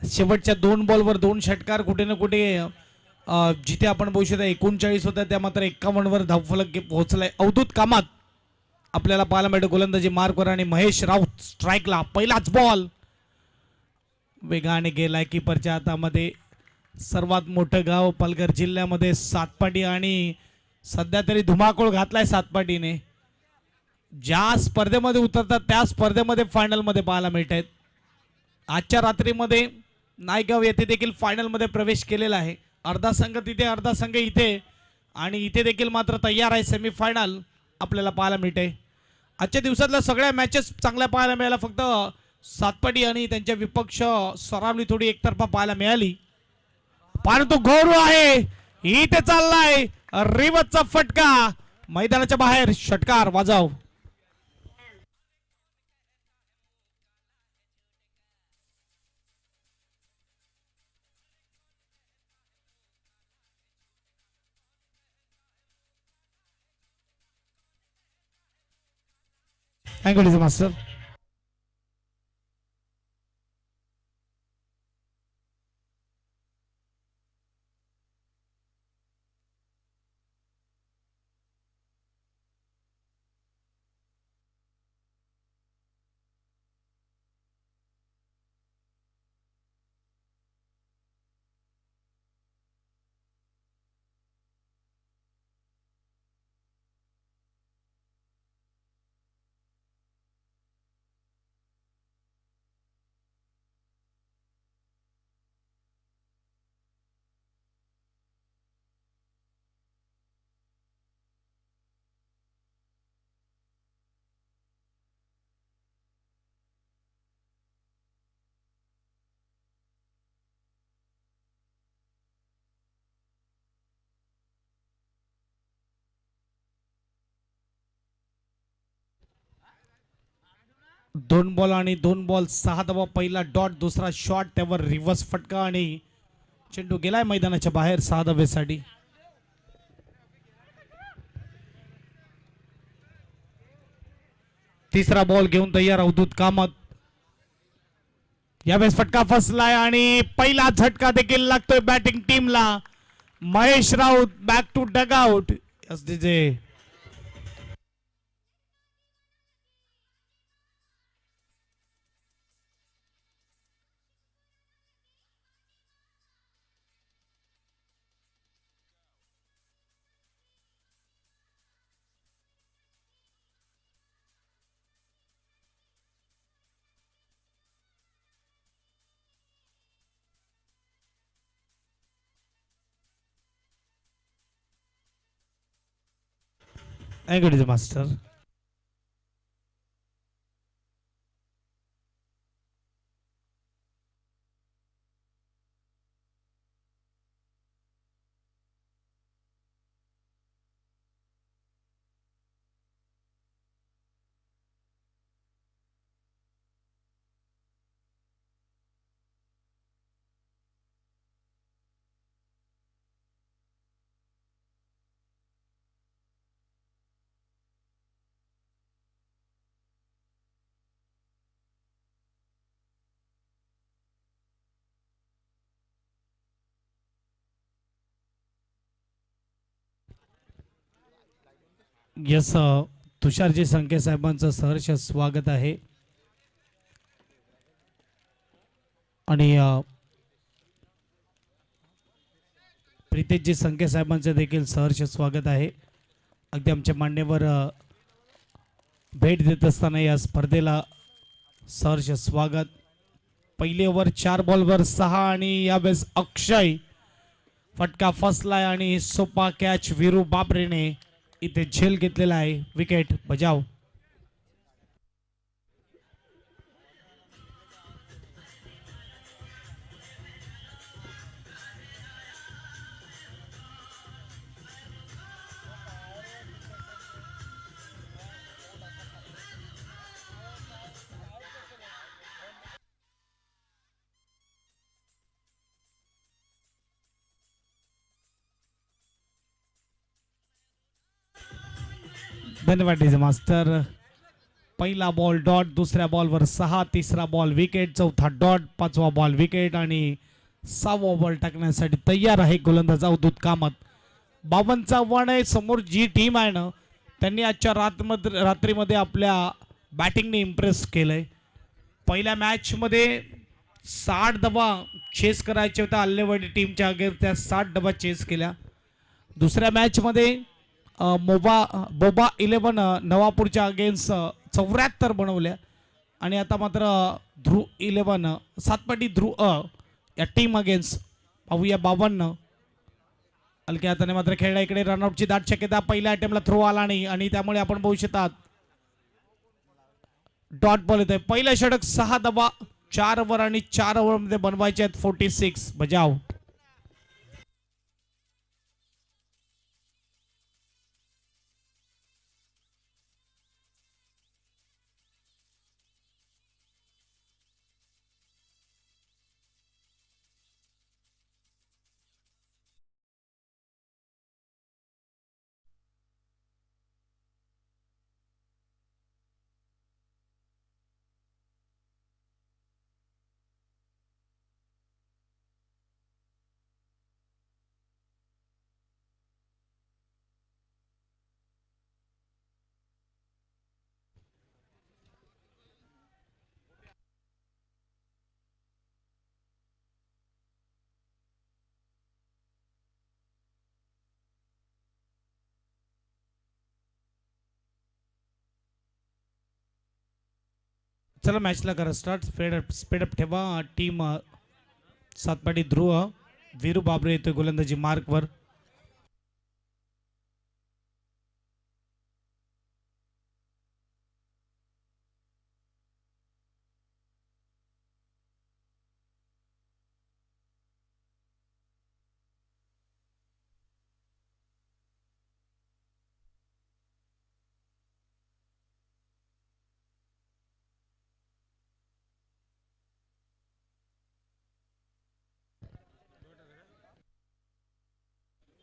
शेवटच्या 2 बॉलवर 2 षटकार, कुठे ना कुठे जिथे आपण बघू शकता 39 होत्या त्या मात्र 51 वर धावफलक पोहोचलाय. अवधूत कामात आपल्याला पाहायला मिळतं. गोलंदाजी मार्कवर आणि महेश राऊत स्ट्राईकला. पहिलाच बॉल वेगाने गेलाय कीपरच्या हातामध्ये. सर्वात मोठं गाव पालघर जिल्ह्यामध्ये सातपाटी आणि सध्या तरी धुमाकूळ घातलाय सातपाटीने. ज्या स्पर्धेमध्ये उतरतात त्या स्पर्धेमध्ये फायनलमध्ये पाहायला मिळत आहेत. आजच्या रात्रीमध्ये नायगाव येथे देखील फायनलमध्ये प्रवेश केलेला आहे. अर्धा संघ तिथे, अर्धा संघ इथे, आणि इथे देखील मात्र तयार आहे. सेमीफायनल आपल्याला पाहायला मिळते. आजच्या दिवसातल्या सगळ्या मॅचेस चांगल्या पाहायला मिळाल्या. फक्त सातपाटी आणि त्यांच्या विपक्ष सरावली थोडी एकतर्फा पाहायला मिळाली. परंतु गौरव आहे इथे चाललाय रिवतचा फटका मैदानाच्या बाहेर. षटकार वाजव. Thank you master. दोन बॉल आणि दोन बॉल 6 धावा. पहिला डॉट, दुसरा शॉट, त्यावर रिव्हर्स फटका आणि चेंडू गेलाय मैदानाच्या बाहेर 6 धावेसाठी. तिसरा बॉल घेऊन तयार अवधूत कामत. यावेळेस फटका फसलाय आणि पहिला झटका देखील लागतोय बॅटिंग टीमला. Mahesh Raut back to dugout. SDJ master. Yes, Tusharji Sanke साहेबांचं सहर्ष स्वागत आहे. आणि प्रितेशजी संके साहेबांचं देखील सहर्ष स्वागत आहे. अगदी आमचे मान्यवर भेट देत असताना या स्पर्धेला सहर्ष स्वागत. पहिली ओव्हर 4 बॉलवर 6 आणि यावेळेस अक्षय. फटका फसलाय आणि सोपा कॅच वीरू बाबरेने इथे झेल घेतलेला आहे. विकेट बजाव. धन्यवाद डीजे मास्टर. पहिला बॉल डॉट, दुसऱ्या बॉलवर 6, तिसरा बॉल विकेट, चौथा डॉट, पाचवा बॉल विकेट आणि 6वा बॉल टाकण्यासाठी तयार आहे गोलंदाज अवधूत कामत. 52चा वन आहे. समोर जी टीम आहे ना त्यांनी आजच्या रात्रीमध्ये आपल्या बॅटिंगने इम्प्रेस केलंय. पहिल्या मॅचमध्ये 60 धावा चेस करायच्या होत्या अल्लेवाडी टीमच्या अगेर, त्या 60 धावा चेस केल्या. दुसऱ्या मॅचमध्ये बोबा 11 नवापूरच्या अगेन्स्ट 74 बनवल्या. आणि आता मात्र ध्रुव 11 सातपाटी ध्रुव या टीम अगेन्स्ट पाहूया 52. हलक्या हाताने मात्र खेळला इकडे रनआउटची दाट शक्यता. पहिल्या अटेम्प्टला थ्रो आला नाही आणि त्यामुळे आपण बघू शकतात डॉट बॉल येतोय. पहिलं षटक 6 धावा 4 ओव्हर आणि 4 ओव्हर मध्ये बनवायचे आहेत 46 बजाव. चला मॅचला करा स्टार्ट. स्पीडअप ठेवा. टीम सातपाडी ध्रुव वीरू बाबरे येतोय गोलंदाजी मार्कवर.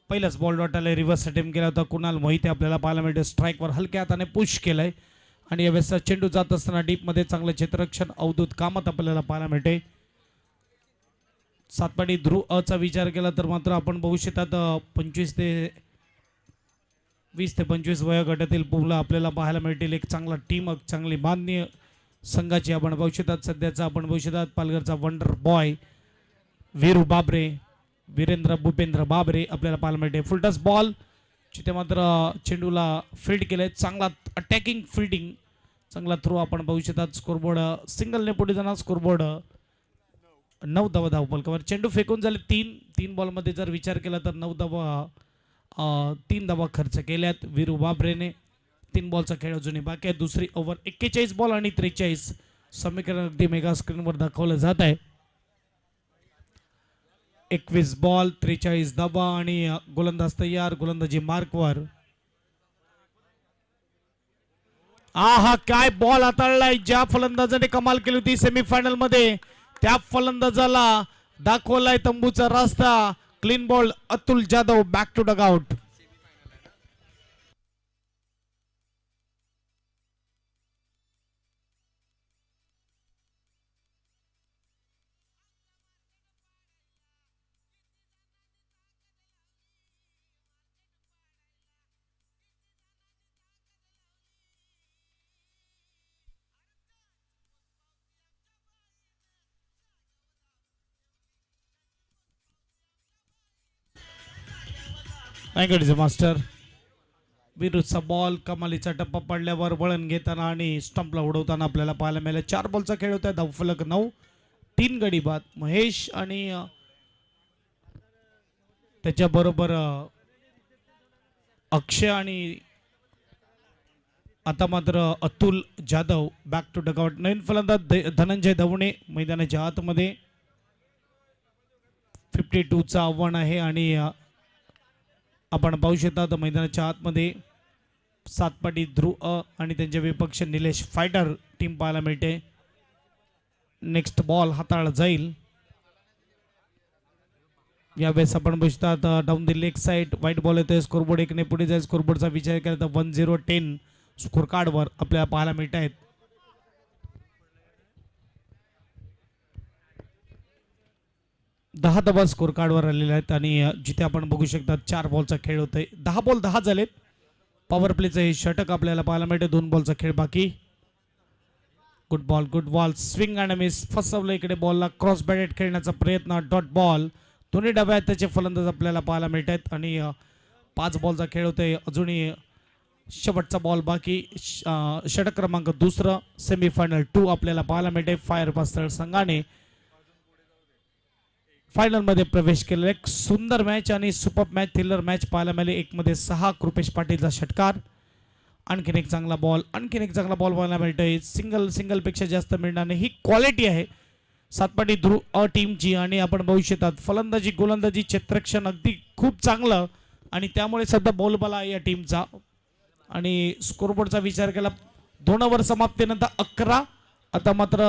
पहिलाच बॉल डॉटाला रिव्हर्स अटेम्प्ट केला होता. कुणाल मोहिते आपल्याला पाहायला मिळते. स्ट्राईकवर हलक्या हाताने पुश केलंय आणि यावेळेस चेंडू जात असताना डीपमध्ये चांगलं क्षेत्ररक्षण अवधूत कामत आपल्याला पाहायला मिळते. सातपाडी ध्रुव अचा विचार केला तर मात्र आपण बघू शकतात 20 ते 25 वयोगटातील मुलं आपल्याला पाहायला मिळतील. एक चांगला टीम चांगली मान्य संघाची आपण बघू शकतात. सध्याचा आपण बघू शकतात पालघरचा वंडर बॉय वीरू बाबरे वीरेंद्र भूपेंद्र बाबरे आपल्याला पाहायला मिळते. फुलटस बॉल जिथे मात्र चेंडूला फील्ड केलंय. चांगला अटॅकिंग फिल्डिंग चांगला थ्रो आपण बघू शकतात. स्कोरबोर्ड सिंगलने पुढे जाणार. स्कोरबोर्ड 9 धावा धावपलकावर. चेंडू फेकून झाले 3 बॉलमध्ये जर विचार केला तर 9 धावा 3 धावा खर्च केल्यात वीरू बाबरेने. 3 बॉलचा खेळ अजूनही बाकी आहे. दुसरी ओव्हर 41 बॉल आणि 43 समीकरण अगदी मेगा स्क्रीनवर दाखवलं जात आहे. 21 बॉल 43 धावा आणि गोलंदाज तयार. गोलंदाजी मार्कवर. हा काय बॉल हाताळलाय. ज्या फलंदाजाने कमाल केली होती सेमीफायनल मध्ये त्या फलंदाजाला दाखवलाय तंबूचा रस्ता. Clean ball Atul Jadhav back to dugout. Master विरुद्धचा बॉल कमालीचा टप्पा पडल्यावर वळण घेताना आणि स्टंपला उडवताना आपल्याला पाहायला मिळालं. 4 बॉलचा खेळ होता. धावफलक 9. 3 गडी बाद. महेश आणि त्याच्याबरोबर अक्षय आणि आता मात्र Atul Jadhav back to dugout. नवीन फलंदाज धनंजय धवणे मैदानाच्या आतमध्ये. 52चं आव्हान आहे आणि आपण पाहू शकता मैदानाच्या आतमध्ये सातपाटी ध्रुव आणि त्यांचे विपक्ष निलेश फायटर टीम पाहायला मिळते. नेक्स्ट बॉल हाताळला जाईल. यावेळेस आपण बघतात down the leg side white ball येतोय. स्कोरबोर्ड 1 ने पुढे जाईल. स्कोरबोर्डचा विचार केला तर 10-10 स्कोर कार्डवर आपल्याला पाहायला मिळत आहेत. 10 धावा स्कोर कार्डवर आलेले आहेत आणि जिथे आपण बघू शकता 4 बॉलचा खेळ होतोय. 10 बॉल 10 झालेत. पॉवर प्लेचं हे षटक आपल्याला पाहायला मिळते. 2 बॉलचा खेळ बाकी. Good ball swing and miss. फसवलं इकडे बॉलला. क्रॉस बॅटेड खेळण्याचा प्रयत्न. Dot ball. दोन्ही डब्यात त्याचे फलंदाज आपल्याला पाहायला मिळत आहेत आणि 5 बॉलचा खेळ होतोय. अजूनही शेवटचा बॉल बाकी. षटक क्रमांक 2 सेमीफायनल 2 आपल्याला पाहायला मिळते. फायर पास्तळ संघाने फायनलमध्ये प्रवेश केलेला एक सुंदर मॅच आणि सुपर मॅच थ्रिलर मॅच पाहायला मिळाली. एकमध्ये 6 कृपेश पाटीलचा षटकार, आणखीन एक चांगला बॉल, आणखीन एक चांगला बॉल पाहायला मिळतोय. सिंगलपेक्षा जास्त मिळणार नाही, ही क्वालिटी आहे सातपाटी ध्रुव अ टीमची. आणि आपण बघू शकतात फलंदाजी गोलंदाजी क्षेत्ररक्षण अगदी खूप चांगलं आणि त्यामुळे सध्या बोलबाला आहे या टीमचा. आणि स्कोरबोर्डचा विचार केला 2 ओव्हर समाप्तीनंतर 11, आता मात्र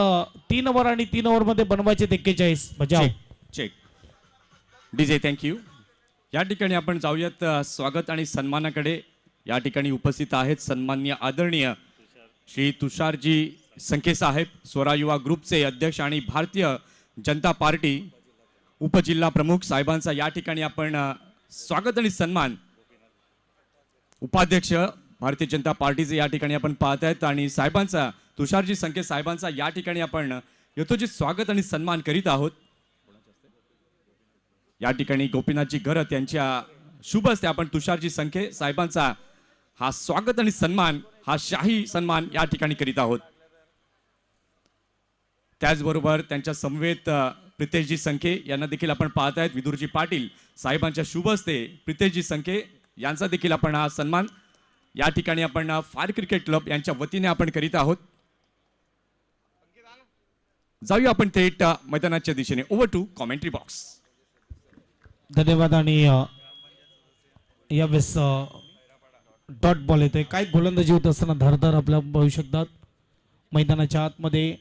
3 ओव्हर आणि 3 ओव्हरमध्ये बनवायचे 41 बजाव.
Check DJ thank you. या ठिकाणी आपण जाऊयात स्वागत आणि सन्मानाकडे. या ठिकाणी उपस्थित आहेत सन्माननीय आदरणीय श्री तुषारजी संखे साहेब, स्वरा युवा ग्रुपचे अध्यक्ष आणि भारतीय जनता पार्टी उपजिल्हा प्रमुख साहेबांचा या ठिकाणी आपण स्वागत आणि सन्मान. उपाध्यक्ष भारतीय जनता पार्टीचे या ठिकाणी आपण पाहत आहेत आणि साहेबांचा तुषारजी संखे साहेबांचा या ठिकाणी आपण यथोचित स्वागत आणि सन्मान करीत आहोत. या ठिकाणी गोपीनाथजी घरत यांच्या शुभ हस्ते आपण तुषारजी संखे साहेबांचा हा स्वागत आणि सन्मान, हा शाही सन्मान या ठिकाणी करीत आहोत. त्याचबरोबर त्यांच्या समवेत प्रितेशजी संखे यांना देखील आपण पाहत आहेत. विदुरजी पाटील साहेबांच्या शुभ हस्ते प्रितेशजी संखे यांचा देखील आपण हा सन्मान या ठिकाणी आपण फायर क्रिकेट क्लब यांच्या वतीने आपण करीत आहोत. जाऊया आपण थेट मैदानाच्या दिशेने. Over to commentary box.
धन्यवाद. आणि यावेळेस डॉट बॉल येतोय. काय गोलंदाजी होत असताना धरधर आपल्या बघू शकतात मैदानाच्या आतमध्ये.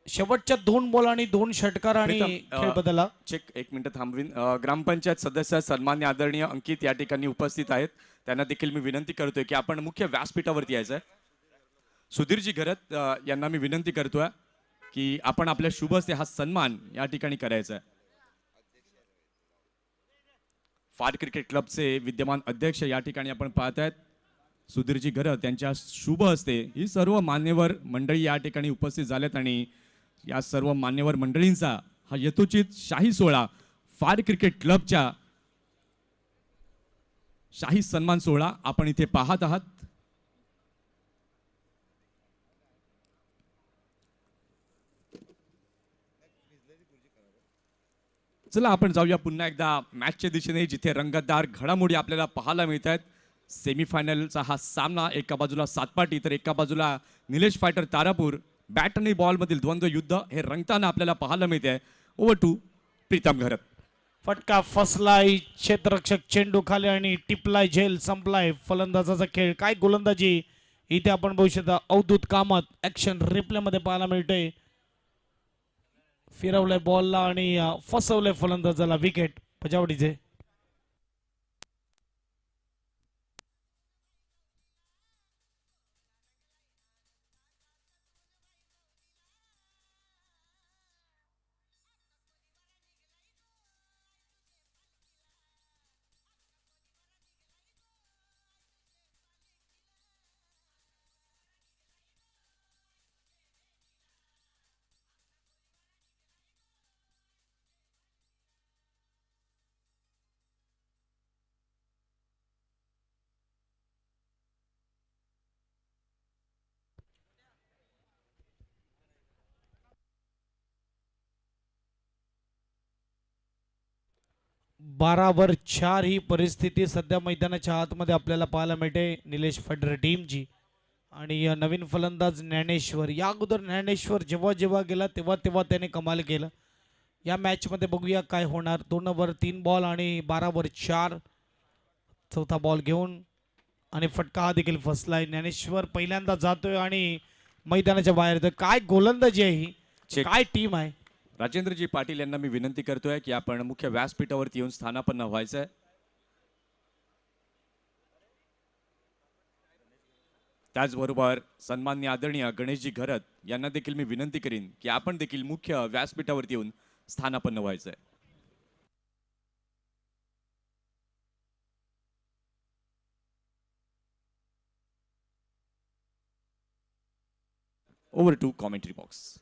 शेवटच्या 2 बॉल आणि 2 षटकार आणि खेळ बदलला.
चेक एक मिनिट थांबवीन. ग्रामपंचायत सदस्य सन्मान्य आदरणीय अंकित या ठिकाणी उपस्थित आहेत. त्यांना देखील मी विनंती करतोय की आपण मुख्य व्यासपीठावरती यायचं आहे. सुधीरजी घरत यांना मी विनंती करतोय की आपण आपल्या शुभ हस्ते हा सन्मान या ठिकाणी करायचा आहे. फायर क्रिकेट क्लबचे विद्यमान अध्यक्ष या ठिकाणी आपण पाहत आहेत सुधीरजी घरत यांच्या शुभ हस्ते ही सर्व मान्यवर मंडळी या ठिकाणी उपस्थित झालेत आणि या सर्व मान्यवर मंडळींचा हा यथोचित शाही सोहळा, फायर क्रिकेट क्लबच्या शाही सन्मान सोहळा आपण इथे पाहत आहात. चला आपण जाऊया पुन्हा एकदा मॅचच्या दिशेने, जिथे रंगतदार घडामोडी आपल्याला पाहायला मिळत आहेत. सेमीफायनलचा हा सामना, एका बाजूला सातपाटी तर एका बाजूला निलेश फायटर तारापूर. बॅट आणि बॉल मधील द्वंद्व युद्ध हे रंगताना आपल्याला पाहायला मिळते आहे. ओव्हर टू प्रीतम घरत.
फटका फसलाय, क्षेत्ररक्षक चेंडू खाली आणि टिपलाय, झेल संपलाय. फलंदाजाचा खेळ, काय गोलंदाजी इथे आपण बघू शकता. अवधूत कामत ऍक्शन रिप्ले मध्ये पाहायला मिळतंय. फिरवलंय बॉलला आणि फसवलंय फलंदाजाला. विकेट पजावडीचे. बारावर 4 ही परिस्थिती सध्या मैदानाच्या आतमध्ये आपल्याला पाहायला मिळते निलेश फडरे टीमची. आणि नवीन फलंदाज ज्ञानेश्वर. या अगोदर ज्ञानेश्वर जेव्हा जेव्हा गेला तेव्हा तेव्हा त्याने कमाल केलं. या मॅचमध्ये बघूया काय होणार. 2 ओव्हर 3 बॉल आणि 12वर 4. चौथा बॉल घेऊन आणि फटका हा देखील फसलाय. ज्ञानेश्वर पहिल्यांदा जातोय आणि मैदानाच्या बाहेर येतोय. काय गोलंदाजी आहे ही, काय टीम आहे.
राजेंद्रजी पाटील यांना मी विनंती करतोय की आपण मुख्य व्यासपीठावरती येऊन स्थानापन्न व्हायचंय. त्याचबरोबर सन्माननीय आदरणीय गणेशजी घरत यांना देखील मी विनंती करीन की आपण देखील मुख्य व्यासपीठावरती येऊन स्थानापन्न व्हायचंय. Over to commentary box.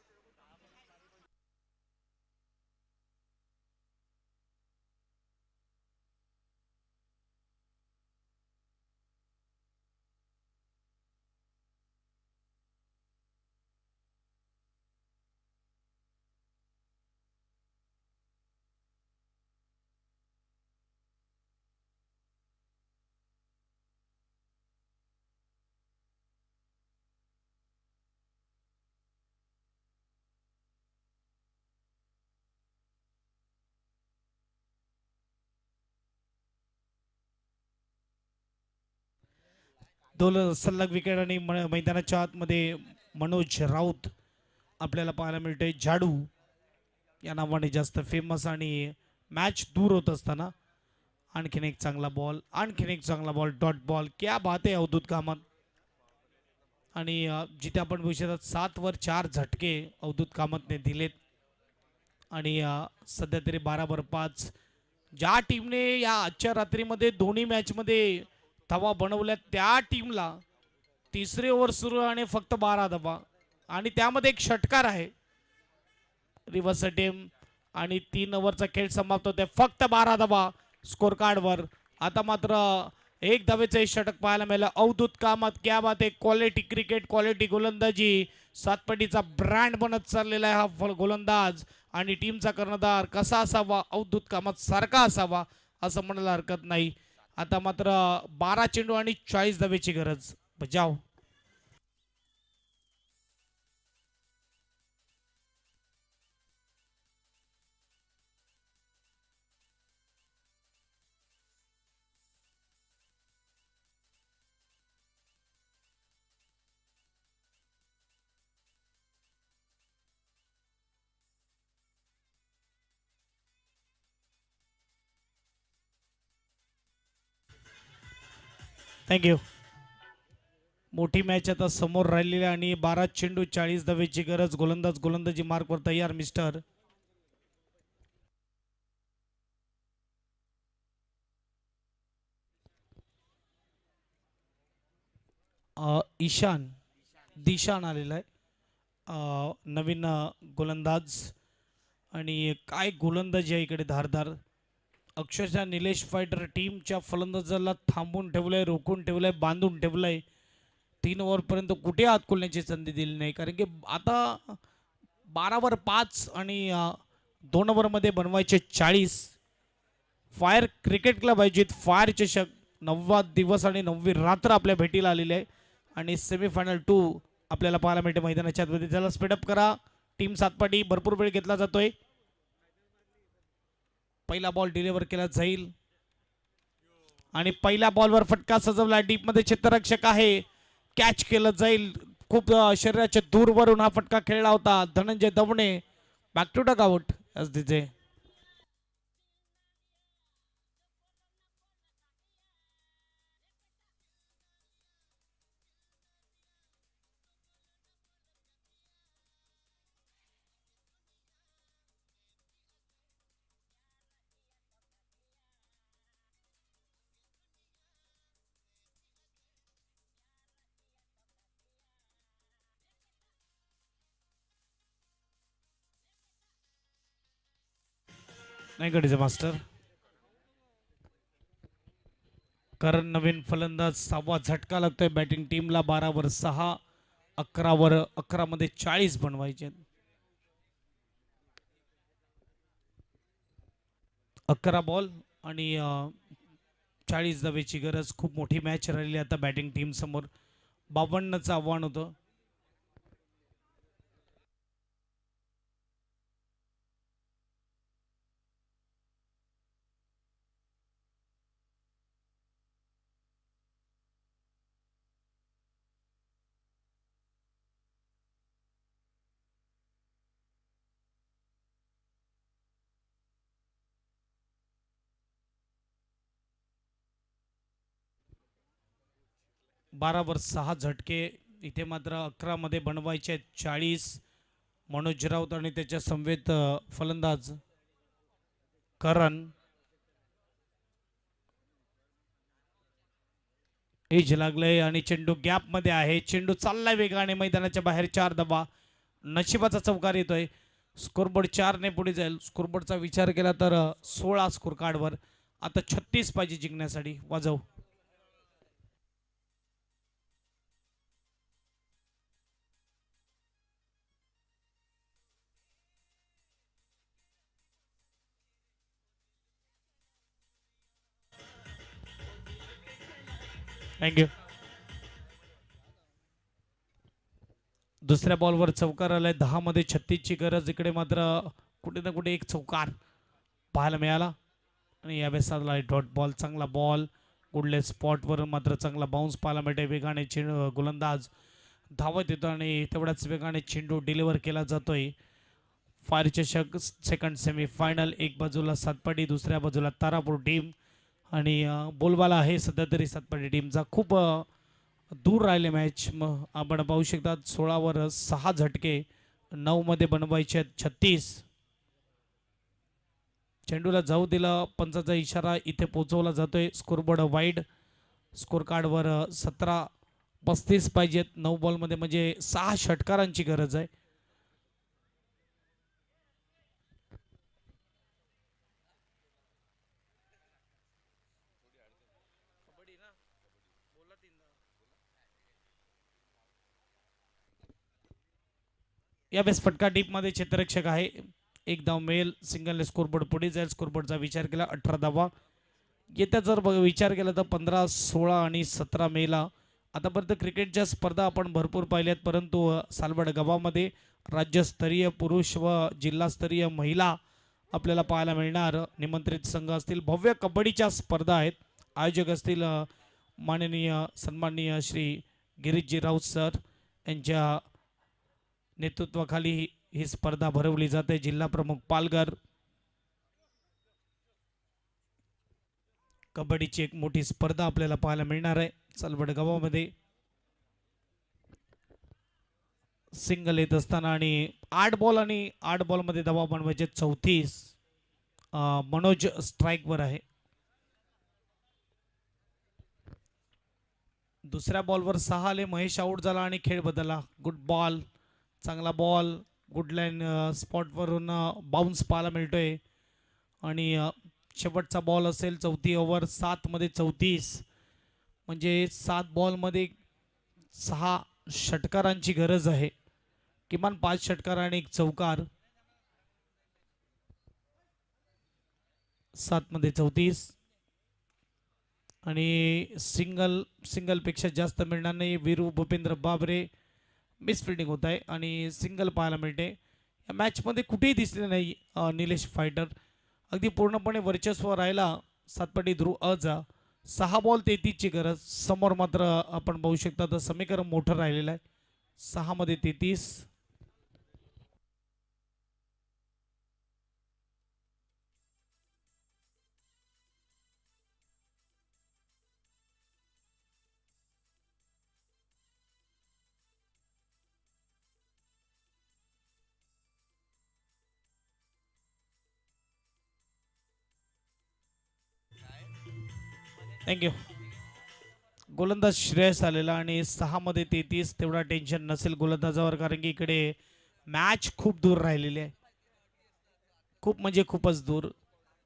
दोन सलग विकेट आणि मैदानाच्या आतमध्ये मनोज राऊत आपल्याला पाहायला मिळतोय. झाडू या नावाने जास्त फेमस आणि मॅच दूर होत असताना आणखीन एक चांगला बॉल डॉट बॉल. क्या बात आहे अवधूत कामत. आणि जिथे आपण बघू शकतात 7 वर 4 झटके अवधूत कामतने दिलेत आणि सध्या तरी 12 वर 5. ज्या टीमने या आजच्या रात्रीमध्ये दोन्ही मॅचमध्ये धावा बनवल्या त्या टीमला तिसरी ओव्हर सुरू आणि फक्त 12 धावा आणि त्यामध्ये एक षटकार आहे. रिव्हर्स अटेम्प्ट आणि 3 ओव्हरचा खेळ समाप्त होतोय. फक्त 12 धावा स्कोर कार्डवर. आता मात्र एक धावेचं षटक पाहायला मिळालं अवधूत कामत. क्या बात आहे. क्वालिटी क्रिकेट, क्वालिटी गोलंदाजी, सातपटीचा ब्रँड बनत चाललेला आहे हा गोलंदाज. आणि टीमचा कर्णधार कसा असावा, अवधूत कामत सारखा असावा असं म्हणायला हरकत नाही. आता मात्र 12 चेंडू आणि 40 धावेची गरज. बजाव. थँक्यू. मोठी मॅच आता समोर राहिलेली आणि 12 चेंडू 40 धावेची गरज. गोलंदाजी मार्कवर तयार मिस्टर. दिशान आलेला आहे नवीन गोलंदाज. आणि काय गोलंदाजी आहे इकडे धारदार. अक्षरशः निलेश फायटर टीमच्या फलंदाजाला थांबून ठेवलंय, रोखून ठेवलंय, बांधून ठेवलंय. 3 ओव्हरपर्यंत कुठे हात खोलण्याची संधी दिली नाही कारण की आता 12 वर 5 आणि 2 ओव्हरमध्ये बनवायचे 40. फायर क्रिकेट क्लब आयोजित फायर चषक 9वा दिवस आणि 9वी रात्र आपल्या भेटीला आलेली आहे आणि सेमीफायनल 2 आपल्याला पाहायला मिळते मैदानाच्या आतमध्ये. त्याला स्पीडअप करा. टीम सातपाटी. भरपूर वेळ घेतला जातोय. पहिला बॉल डिलिव्हर केला जाईल आणि पहिल्या बॉलवर फटका सजवला. डीप मध्ये क्षेत्ररक्षक आहे. कॅच केलं जाईल. खूप शरीराच्या दूरवरून हा फटका खेळला होता. Dhananjay Davane back to dugout as तिथे. नाही कडीचे मास्टर. कारण नवीन फलंदाज 6वा झटका लागतोय बॅटिंग टीमला. 12 वर 6, 11 वर 11 मध्ये 40 बनवायचे. 11 बॉल आणि 40 धावेची गरज. खूप मोठी मॅच राहिली आता बॅटिंग टीम समोर. 52चं आव्हान होतं. बारा वर 6 झटके. इथे मात्र 11 मध्ये बनवायचे 40. मनोज राऊत आणि त्याच्या समवेत फलंदाज करण. एज लागलंय आणि चेंडू गॅप मध्ये आहे. चेंडू चाललाय वेगाने मैदानाच्या बाहेर. 4 धावा. नशिबाचा चौकार येतोय. स्कोरबोर्ड 4 ने पुढे जाईल. स्कोरबोर्डचा विचार केला तर 16 स्कोर कार्डवर. आता 36 पाहिजे जिंकण्यासाठी. वाजव. थँक्यू. दुसऱ्या बॉलवर चौकार आलाय. 10 मध्ये 36 ची गरज. इकडे मात्र कुठे ना कुठे एक चौकार पाहायला मिळाला आणि यावेळेस आलाय डॉट बॉल. चांगला बॉल कुठल्या स्पॉटवर मात्र चांगला बाउन्स पाहायला मिळते. वेगाने गोलंदाज धावत येतो आणि तेवढ्याच वेगाने चेंडू डिलिव्हर केला जातोय. फायर चषक सेकंड सेमी फायनल, एक बाजूला सातपाडी, दुसऱ्या बाजूला तारापूर टीम आणि बोलबाला आहे सध्या तरी सातपाडी टीमचा. खूप दूर राहिले मॅच. मग आपण पाहू शकता 16वर 6 झटके, 9 मध्ये बनवायचे आहेत 36. चेंडूला जाऊ दिला, पंचाचा इशारा इथे पोहोचवला जातोय. स्कोरबोर्ड वाईड, स्कोर कार्डवर 17-35 पाहिजेत 9 बॉलमध्ये, म्हणजे 6 षटकारांची गरज आहे. यावेळेस फटका डीपमध्ये क्षेत्ररक्षक आहे. एक धाव मिळेल. सिंगलने स्कोरबोर्ड पुढे जाईल. स्कोरबोर्डचा विचार केला 18 धावा. येत्या जर विचार केला तर 15, 16 आणि 17 मेला आतापर्यंत क्रिकेटच्या स्पर्धा आपण भरपूर पाहिल्यात, परंतु सालवड गावामध्ये राज्यस्तरीय पुरुष व जिल्हास्तरीय महिला आपल्याला पाहायला मिळणार. निमंत्रित संघ असतील. भव्य कबड्डीच्या स्पर्धा आहेत. आयोजक असतील माननीय सन्माननीय श्री गिरीशजी राऊत सर यांच्या नेतृत्वाखाली ही स्पर्धा भरवली जाते. जिल्हा प्रमुख पालघर. कबड्डीची एक मोठी स्पर्धा आपल्याला पाहायला मिळणार आहे सालवड गावामध्ये. सिंगल येत असताना आणि 8 बॉल आणि 8 बॉलमध्ये धावा बनवायचे 34. मनोज स्ट्राईकवर आहे. दुसऱ्या बॉलवर 6 आले. महेश आऊट झाला आणि खेळ बदलला. गुड बॉल, चांगला बॉल. गुड लाईन स्पॉटवरून बाउन्स पाहायला मिळतोय आणि शेवटचा बॉल असेल 4थी ओव्हर. 7 मध्ये 34, म्हणजे 7 बॉलमध्ये 6 षटकारांची गरज आहे. किमान 5 षटकार आणि 1 चौकार. 7 मध्ये 34 आणि सिंगलपेक्षा जास्त मिळणार नाही. वीरू भूपेंद्र बाबरे मिसफिल्डिंग होत आहे आणि सिंगल पाहायला मिळते. या मॅचमध्ये कुठेही दिसले नाही निलेश फायटर. अगदी पूर्णपणे वर्चस्व राहिला सातपाटी ध्रुव अचा. 6 बॉल 33ची गरज. समोर मात्र आपण पाहू शकता तर समीकरण मोठं राहिलेलं आहे. 6 मध्ये 33. थँक्यू. गोलंदाज श्रेयस आलेला आणि 6 मध्ये 33. तेवढा टेन्शन नसेल गोलंदाजावर, कारण की इकडे मॅच खूप दूर राहिलेली आहे. खूप म्हणजे खूपच दूर.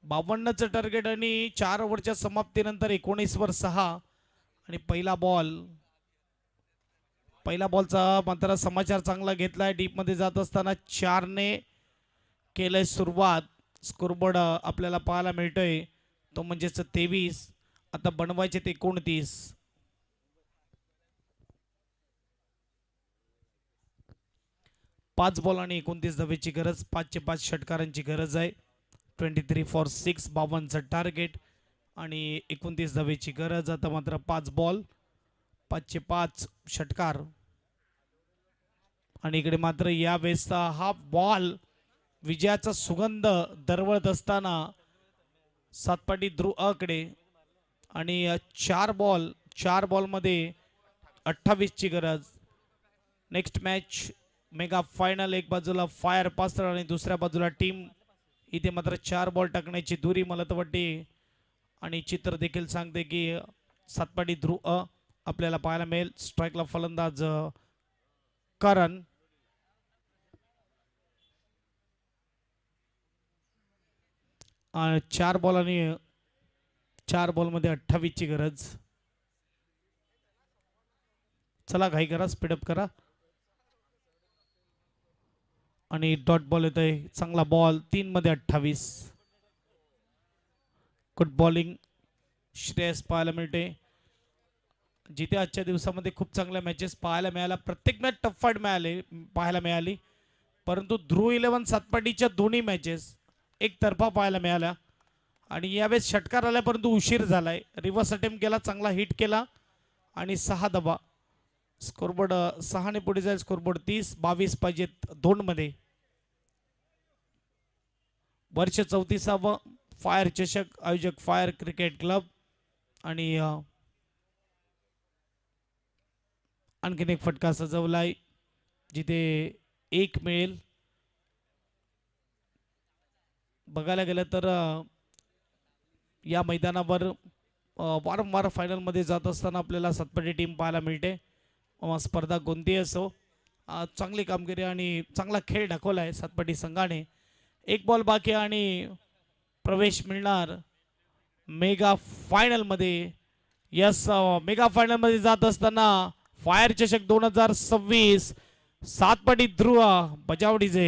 52चं टार्गेट आणि 4 ओव्हरच्या समाप्तीनंतर 19वर 6 आणि पहिला बॉलचा मात्र समाचार चांगला घेतलाय. डीपमध्ये जात असताना 4ने केलंय सुरुवात. स्कोरबोर्ड आपल्याला पाहायला मिळतोय तो म्हणजेच 23. आता बनवायचे 29. पाच बॉल आणि 29 धावेची गरज. 5चे 5 षटकारांची गरज आहे. 23 फॉर 6, 52चं टार्गेट आणि 29 धावेची गरज. आता मात्र 5 बॉल, 5चे 5 षटकार आणि इकडे मात्र या वेळेसचा हा बॉल विजयाचा सुगंध दरवळत असताना सातपाटी ध्रुव अकडे आणि 4 बॉलमध्ये 28ची गरज. Next match mega final. एक बाजूला फायर पास्तर आणि दुसऱ्या बाजूला टीम. इथे मात्र 4 बॉल टाकण्याची दुरी मला तर वाटते आणि चित्र देखील सांगते की सातपाटी ध्रुव आपल्याला पाहायला मिळेल. स्ट्राईकला फलंदाज करण. चार बॉल आणि 4 बॉलमध्ये 28ची गरज. चला घाई करा, स्पीडअप करा आणि डॉट बॉल येतोय. चांगला बॉल. 3 मध्ये 28. गुड बॉलिंग श्रेयस पाहायला मिळते. जिथे आजच्या दिवसामध्ये खूप चांगल्या मॅचेस पाहायला मिळाल्या. प्रत्येक मॅच टफ फाईट पाहायला मिळाली, परंतु ध्रुव 11 सातपाटीच्या दोन्ही मॅचेस एकतर्फा पाहायला मिळाल्या आणि यावेळेस षटकार आला परंतु उशीर झालाय. रिव्हर्स अटेम्प्ट केला, चांगला हिट केला आणि 6 दबा. स्कोरबोर्ड 6 ने पुढे जाईल. स्कोरबोर्ड 30-22 पाहिजेत 2 मध्ये. वर्ष 34वा फायर चषक आयोजक फायर क्रिकेट क्लब आणि आणखीन एक फटका सजवलाय जिथे 1 मिळेल. बघायला गेलं तर या मैदानावर वारंवार फायनलमध्ये जात असताना आपल्याला सतपटी टीम पाहायला मिळते. स्पर्धा कोणतीही असो, चांगली कामगिरी आणि चांगला खेळ दाखवला आहे सतपटी संघाने. 1 बॉल बाकी आणि प्रवेश मिळणार मेगा फायनलमध्ये. यस, मेगा फायनलमध्ये जात असताना फायर चषक 2026 सातपटी ध्रुव बजावडीचे